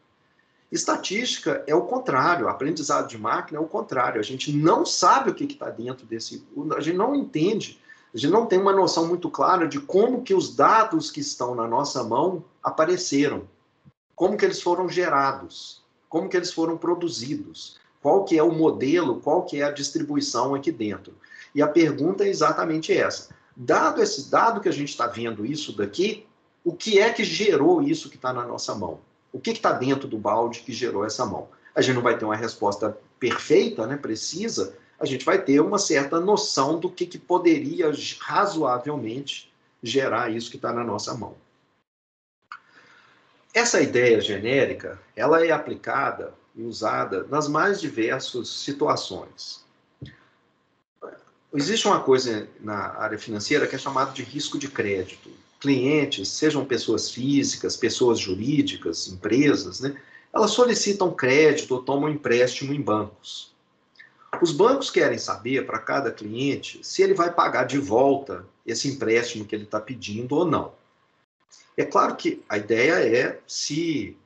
Estatística é o contrário, aprendizado de máquina é o contrário. A gente não sabe o que está dentro desse... A gente não entende, a gente não tem uma noção muito clara de como que os dados que estão na nossa mão apareceram, como que eles foram gerados, como que eles foram produzidos, qual que é o modelo, qual que é a distribuição aqui dentro. E a pergunta é exatamente essa. Dado esse dado que a gente está vendo isso daqui, o que é que gerou isso que está na nossa mão? O que está dentro do balde que gerou essa mão? A gente não vai ter uma resposta perfeita, né, precisa, a gente vai ter uma certa noção do que poderia razoavelmente gerar isso que está na nossa mão. Essa ideia genérica, ela é aplicada e usada nas mais diversas situações. Existe uma coisa na área financeira que é chamada de risco de crédito. Clientes, sejam pessoas físicas, pessoas jurídicas, empresas, né, elas solicitam crédito ou tomam empréstimo em bancos. Os bancos querem saber, para cada cliente, se ele vai pagar de volta esse empréstimo que ele está pedindo ou não. É claro que a ideia é se...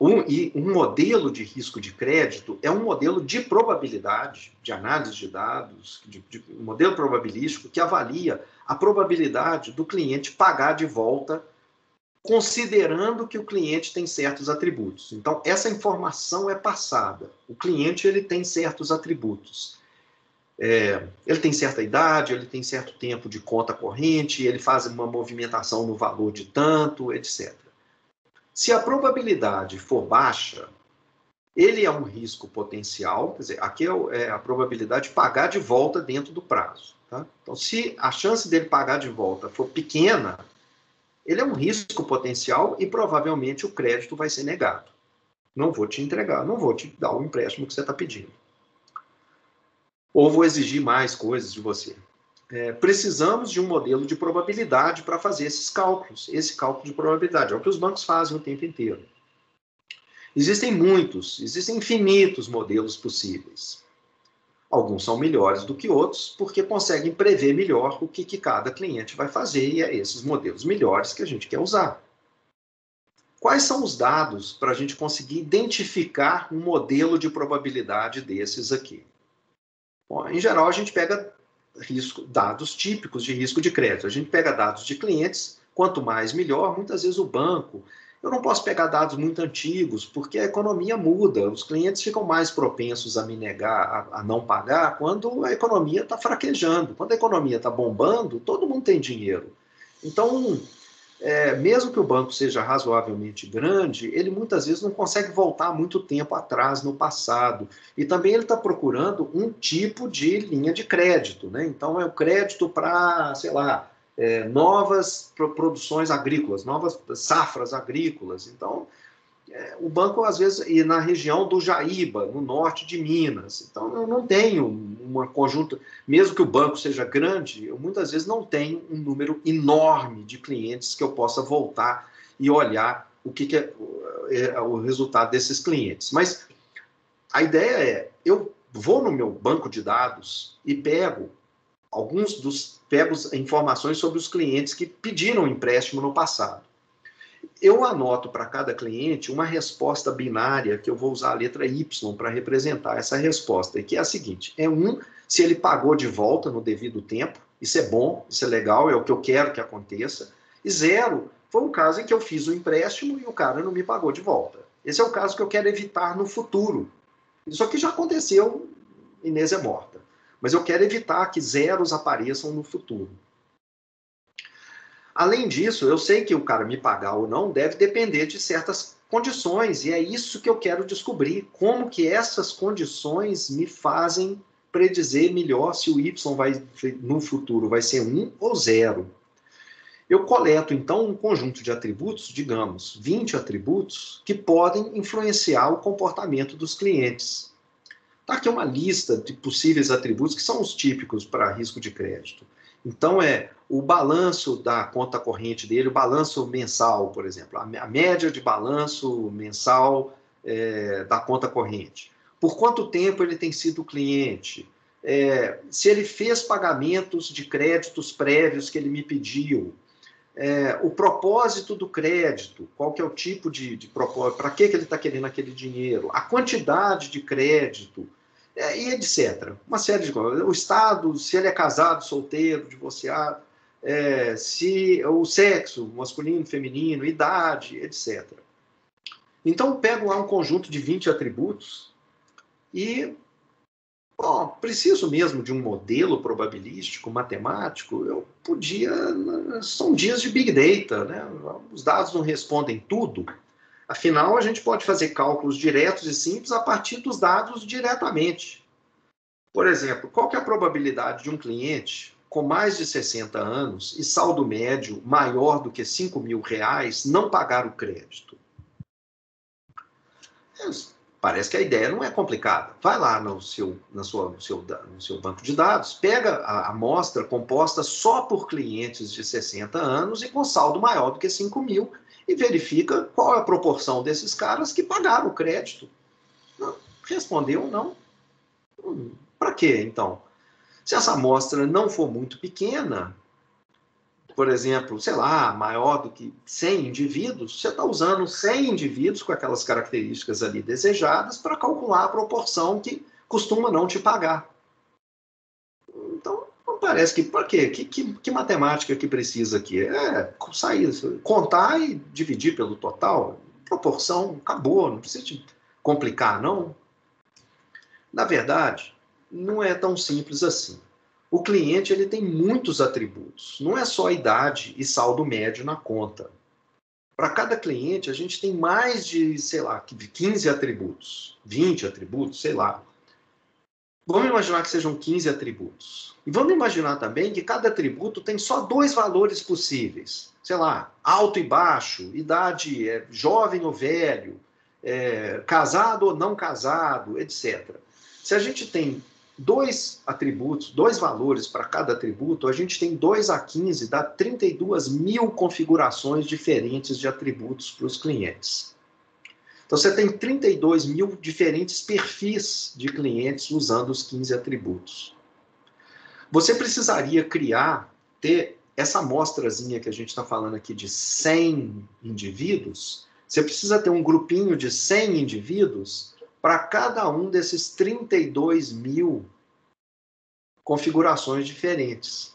um modelo de risco de crédito é um modelo de probabilidade, de análise de dados, um modelo probabilístico que avalia a probabilidade do cliente pagar de volta, considerando que o cliente tem certos atributos. Então, essa informação é passada. O cliente ele tem certos atributos. Ele tem certa idade, ele tem certo tempo de conta corrente, ele faz uma movimentação no valor de tanto, etc. Se a probabilidade for baixa, ele é um risco potencial, quer dizer, aqui é a probabilidade de pagar de volta dentro do prazo. Tá? Então, se a chance dele pagar de volta for pequena, ele é um risco potencial e provavelmente o crédito vai ser negado. Não vou te entregar, não vou te dar o empréstimo que você está pedindo. Ou vou exigir mais coisas de você. Precisamos de um modelo de probabilidade para fazer esses cálculos. Esse cálculo de probabilidade é o que os bancos fazem o tempo inteiro. Existem infinitos modelos possíveis. Alguns são melhores do que outros, porque conseguem prever melhor o que cada cliente vai fazer, e é esses modelos melhores que a gente quer usar. Quais são os dados para a gente conseguir identificar um modelo de probabilidade desses aqui? Bom, em geral, a gente pega dados típicos de risco de crédito. A gente pega dados de clientes, quanto mais melhor. Muitas vezes o banco... Eu não posso pegar dados muito antigos, porque a economia muda. Os clientes ficam mais propensos a me negar, a não pagar, quando a economia está fraquejando. Quando a economia está bombando, todo mundo tem dinheiro. Então, mesmo que o banco seja razoavelmente grande, ele muitas vezes não consegue voltar muito tempo atrás no passado. E também ele está procurando um tipo de linha de crédito, né? Então, é o crédito para, sei lá, novas produções agrícolas, novas safras agrícolas. Então, o banco, às vezes, e na região do Jaíba, no norte de Minas. Então, eu não tenho uma conjunta, mesmo que o banco seja grande, eu muitas vezes não tenho um número enorme de clientes que eu possa voltar e olhar o que é o resultado desses clientes. Mas a ideia é, eu vou no meu banco de dados e pego pego informações sobre os clientes que pediram empréstimo no passado. Eu anoto para cada cliente uma resposta binária, que eu vou usar a letra Y para representar essa resposta, que é a seguinte: se ele pagou de volta no devido tempo, isso é bom, isso é legal, é o que eu quero que aconteça, e 0 foi um caso em que eu fiz o empréstimo e o cara não me pagou de volta. Esse é o caso que eu quero evitar no futuro. Isso aqui já aconteceu, Inês é morta, mas eu quero evitar que zeros apareçam no futuro. Além disso, eu sei que o cara me pagar ou não deve depender de certas condições, e é isso que eu quero descobrir, como que essas condições me fazem predizer melhor se o Y no futuro vai ser 1 ou 0. Eu coleto, então, um conjunto de atributos, digamos, 20 atributos, que podem influenciar o comportamento dos clientes. Está aqui uma lista de possíveis atributos que são os típicos para risco de crédito. Então, o balanço da conta corrente dele, o balanço mensal, por exemplo, a média de balanço mensal da conta corrente. Por quanto tempo ele tem sido cliente? Se ele fez pagamentos de créditos prévios que ele me pediu. O propósito do crédito, qual que é o tipo de propósito, para que ele está querendo aquele dinheiro, a quantidade de crédito, e etc. Uma série de coisas. O estado, se ele é casado, solteiro, divorciado, se o sexo, masculino, feminino, idade, etc. Então, eu pego lá um conjunto de 20 atributos e, preciso mesmo de um modelo probabilístico, matemático, são dias de Big Data, né? Os dados não respondem tudo. Afinal, a gente pode fazer cálculos diretos e simples a partir dos dados diretamente. Por exemplo, qual que é a probabilidade de um cliente com mais de 60 anos e saldo médio maior do que R$5.000 não pagar o crédito? Parece que a ideia não é complicada. Vai lá no seu banco de dados, pega a amostra composta só por clientes de 60 anos e com saldo maior do que 5.000 e verifica qual é a proporção desses caras que pagaram o crédito. Não, respondeu não. Para quê, então? Se essa amostra não for muito pequena, por exemplo, sei lá, maior do que 100 indivíduos, você está usando 100 indivíduos com aquelas características ali desejadas para calcular a proporção que costuma não te pagar. Então, não parece que... Para quê? Que matemática que precisa aqui? Contar e dividir pelo total, proporção, acabou, não precisa te complicar, não. Na verdade, não é tão simples assim. O cliente ele tem muitos atributos, não é só idade e saldo médio na conta. Para cada cliente, a gente tem mais de, 15 atributos, 20 atributos, sei lá. Vamos imaginar que sejam 15 atributos. E vamos imaginar também que cada atributo tem só 2 valores possíveis. Sei lá, alto e baixo, idade jovem ou velho, casado ou não casado, etc. Se a gente tem 2 atributos, 2 valores para cada atributo, a gente tem 2 a 15, dá 32.000 configurações diferentes de atributos para os clientes. Então, você tem 32.000 diferentes perfis de clientes usando os 15 atributos. Você precisaria ter essa amostrazinha que a gente está falando aqui de 100 indivíduos, você precisa ter um grupinho de 100 indivíduos para cada um desses 32.000 configurações diferentes.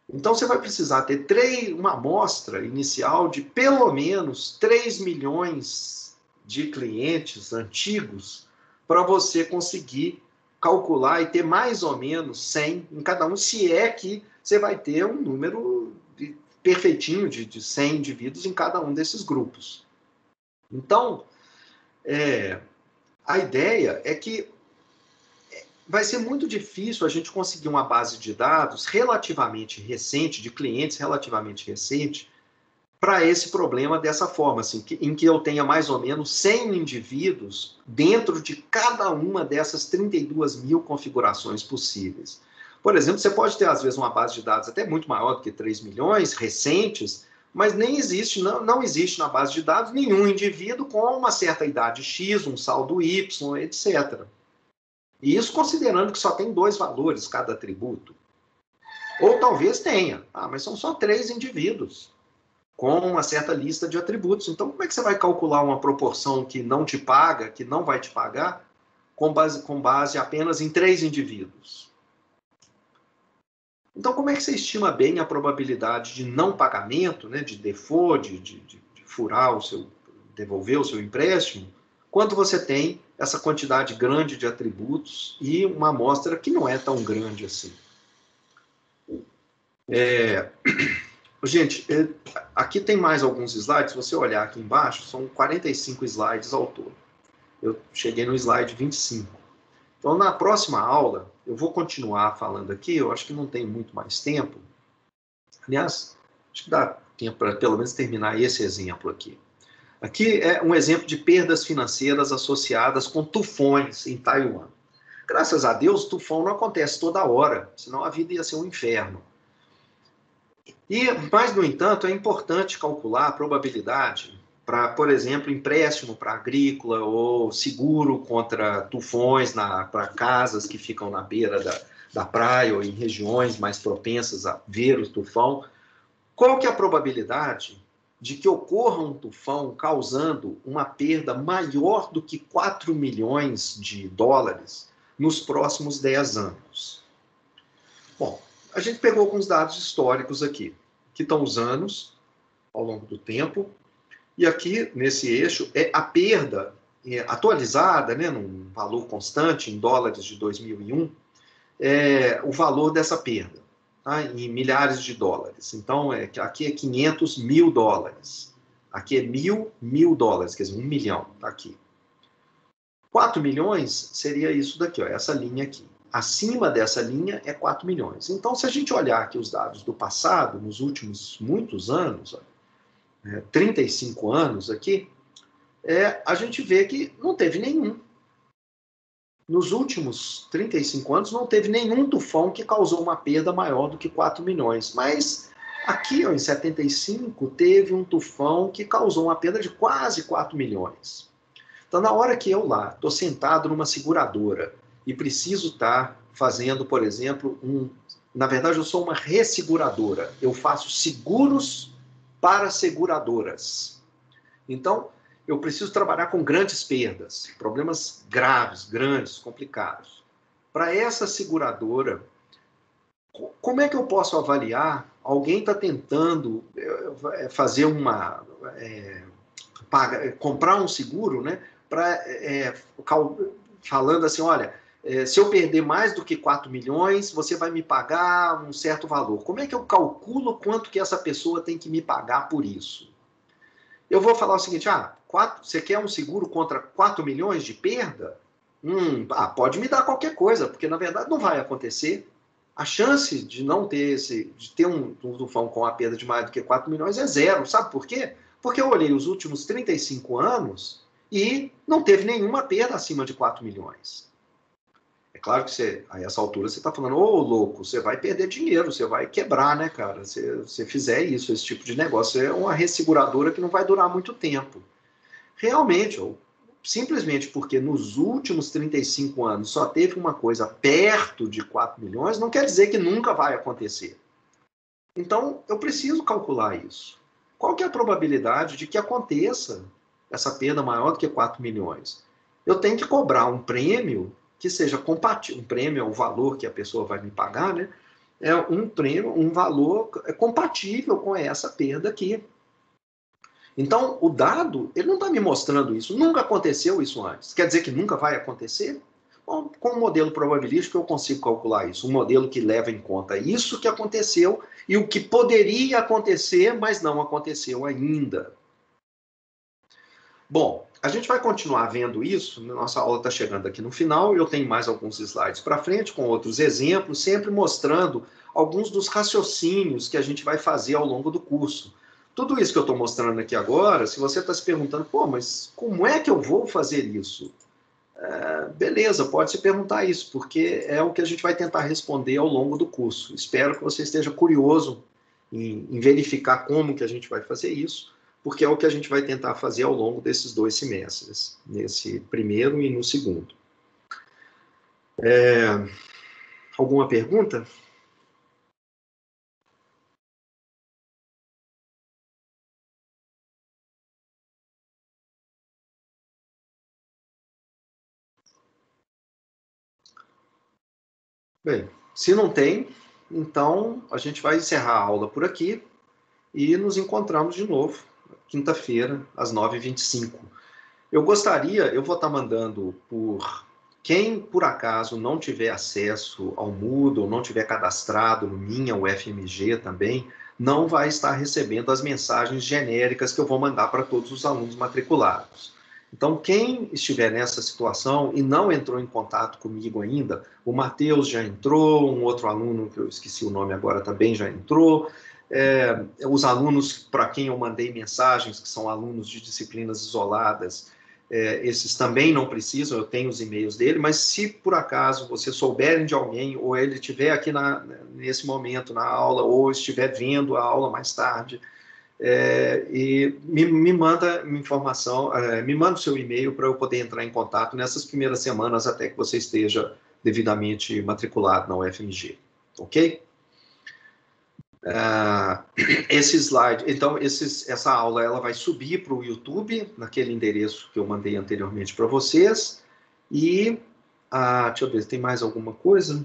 Então, você vai precisar ter uma amostra inicial de pelo menos 3 milhões de clientes antigos para você conseguir calcular e ter mais ou menos 100 em cada um, se é que você vai ter um número perfeitinho de 100 indivíduos em cada um desses grupos. Então, a ideia é que vai ser muito difícil a gente conseguir uma base de dados relativamente recente, de clientes relativamente recente, para esse problema dessa forma, assim, em que eu tenha mais ou menos 100 indivíduos dentro de cada uma dessas 32.000 configurações possíveis. Por exemplo, você pode ter, às vezes, uma base de dados até muito maior do que 3 milhões, recentes, mas não existe na base de dados nenhum indivíduo com uma certa idade X, um saldo Y, etc. E isso considerando que só tem 2 valores cada atributo. Ou talvez tenha. Mas são só 3 indivíduos, com uma certa lista de atributos. Então, como é que você vai calcular uma proporção que não te paga, que não vai te pagar, com base apenas em 3 indivíduos? Então, como é que você estima bem a probabilidade de não pagamento, né, de default, de furar devolver o seu empréstimo, quando você tem essa quantidade grande de atributos e uma amostra que não é tão grande assim? Gente, aqui tem mais alguns slides. Se você olhar aqui embaixo, são 45 slides ao todo. Eu cheguei no slide 25. Então, na próxima aula, eu vou continuar falando aqui. Eu acho que não tem muito mais tempo. Aliás, acho que dá tempo para pelo menos terminar esse exemplo aqui. Aqui é um exemplo de perdas financeiras associadas com tufões em Taiwan. Graças a Deus, tufão não acontece toda hora, senão a vida ia ser um inferno. Mas, no entanto, é importante calcular a probabilidade para, por exemplo, empréstimo para agrícola ou seguro contra tufões para casas que ficam na beira da praia ou em regiões mais propensas a ver o tufão. Qual que é a probabilidade de que ocorra um tufão causando uma perda maior do que 4 milhões de dólares nos próximos 10 anos? Bom, a gente pegou alguns dados históricos aqui, que estão os anos ao longo do tempo, e aqui, nesse eixo, é a perda atualizada, né, num valor constante, em dólares de 2001, o valor dessa perda, tá, em milhares de dólares. Então, aqui é 500 mil dólares. Aqui é mil dólares, quer dizer, 1 milhão, tá aqui. 4 milhões seria isso daqui, ó, essa linha aqui. Acima dessa linha é 4 milhões. Então, se a gente olhar aqui os dados do passado, nos últimos muitos anos, 35 anos aqui, a gente vê que não teve nenhum. Nos últimos 35 anos, não teve nenhum tufão que causou uma perda maior do que 4 milhões. Mas aqui, ó, em 75, teve um tufão que causou uma perda de quase 4 milhões. Então, na hora que eu lá estou sentado numa seguradora e preciso estar fazendo, por exemplo, na verdade, eu sou uma resseguradora. Eu faço seguros para seguradoras. Então, eu preciso trabalhar com grandes perdas, problemas graves, grandes, complicados. Para essa seguradora, como é que eu posso avaliar? Alguém está tentando fazer comprar um seguro, né? Falando assim, olha, se eu perder mais do que 4 milhões, você vai me pagar um certo valor. Como é que eu calculo quanto que essa pessoa tem que me pagar por isso? Eu vou falar o seguinte, você quer um seguro contra 4 milhões de perda? Pode me dar qualquer coisa, porque na verdade não vai acontecer. A chance de não ter de ter um tufão com a perda de mais do que 4 milhões é zero. Sabe por quê? Porque eu olhei os últimos 35 anos e não teve nenhuma perda acima de 4 milhões. É claro que a essa altura você está falando, louco, você vai perder dinheiro, você vai quebrar, né, cara? Se você fizer isso, esse tipo de negócio, é uma resseguradora que não vai durar muito tempo. Realmente, simplesmente porque nos últimos 35 anos só teve uma coisa perto de 4 milhões, não quer dizer que nunca vai acontecer. Então, eu preciso calcular isso. Qual que é a probabilidade de que aconteça essa perda maior do que 4 milhões? Eu tenho que cobrar um prêmio que seja compatível. Um prêmio é o valor que a pessoa vai me pagar, né? É um prêmio, um valor compatível com essa perda aqui. Então, o dado, ele não está me mostrando isso. Nunca aconteceu isso antes. Quer dizer que nunca vai acontecer? Bom, com um modelo probabilístico eu consigo calcular isso. Um modelo que leva em conta isso que aconteceu e o que poderia acontecer, mas não aconteceu ainda. Bom, a gente vai continuar vendo isso. Nossa aula está chegando aqui no final. Eu tenho mais alguns slides para frente com outros exemplos, sempre mostrando alguns dos raciocínios que a gente vai fazer ao longo do curso. Tudo isso que eu estou mostrando aqui agora, se você está se perguntando, mas como é que eu vou fazer isso? Beleza, pode se perguntar isso, porque é o que a gente vai tentar responder ao longo do curso. Espero que você esteja curioso em verificar como que a gente vai fazer isso, porque é o que a gente vai tentar fazer ao longo desses 2 semestres, nesse primeiro e no segundo. Alguma pergunta? Bem, se não tem, então a gente vai encerrar a aula por aqui e nos encontramos de novo, quinta-feira, às 9h25. Eu vou estar mandando por quem, por acaso, não tiver acesso ao Moodle, não tiver cadastrado no Minha UFMG também, não vai estar recebendo as mensagens genéricas que eu vou mandar para todos os alunos matriculados. Então, quem estiver nessa situação e não entrou em contato comigo ainda, o Matheus já entrou, um outro aluno, que eu esqueci o nome agora, também já entrou, os alunos para quem eu mandei mensagens, que são alunos de disciplinas isoladas, esses também não precisam, eu tenho os e-mails dele, mas se por acaso você souberem de alguém, ou ele estiver aqui nesse momento na aula, ou estiver vendo a aula mais tarde, e me manda informação, me manda o seu e-mail para eu poder entrar em contato nessas primeiras semanas até que você esteja devidamente matriculado na UFMG, ok? Esse slide, então essa aula ela vai subir para o YouTube, naquele endereço que eu mandei anteriormente para vocês, e deixa eu ver, tem mais alguma coisa?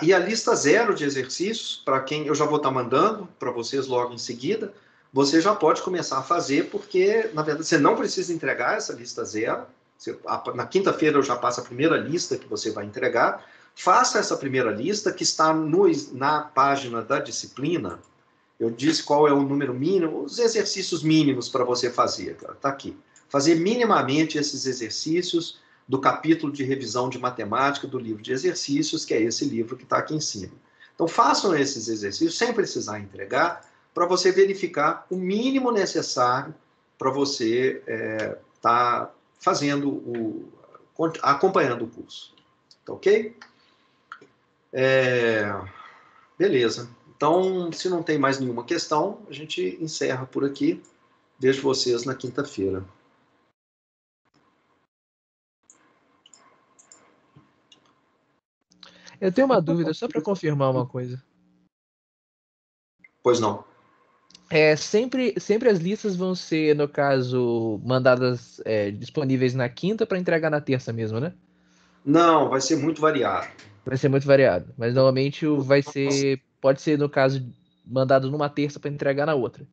E a lista 0 de exercícios, para quem eu já vou estar mandando para vocês logo em seguida, você já pode começar a fazer, porque, na verdade, você não precisa entregar essa lista 0. Na quinta-feira eu já passo a primeira lista que você vai entregar. Faça essa primeira lista, que está na página da disciplina. Eu disse qual é o número mínimo, os exercícios mínimos para você fazer. Está aqui. Fazer minimamente esses exercícios do capítulo de revisão de matemática do livro de exercícios, que é esse livro que está aqui em cima. Então, façam esses exercícios sem precisar entregar, para você verificar o mínimo necessário para você estar acompanhando o curso. Tá ok? Beleza. Então, se não tem mais nenhuma questão, a gente encerra por aqui. Vejo vocês na quinta-feira. Eu tenho uma dúvida, só para confirmar uma coisa. Pois não. Sempre as listas vão ser, no caso, mandadas disponíveis na quinta para entregar na terça mesmo, né? Não, vai ser muito variado. Vai ser muito variado, mas normalmente pode ser, no caso, mandado numa terça para entregar na outra.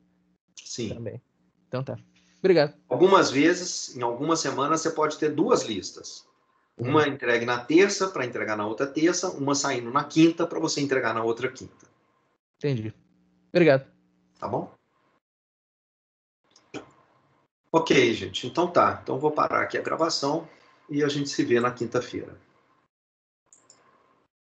Sim. Também. Então tá. Obrigado. Algumas vezes, em algumas semanas, você pode ter duas listas. Uma entregue na terça para entregar na outra terça, uma saindo na quinta para você entregar na outra quinta. Entendi. Obrigado. Tá bom? Ok, gente. Então tá. Então vou parar aqui a gravação e a gente se vê na quinta-feira.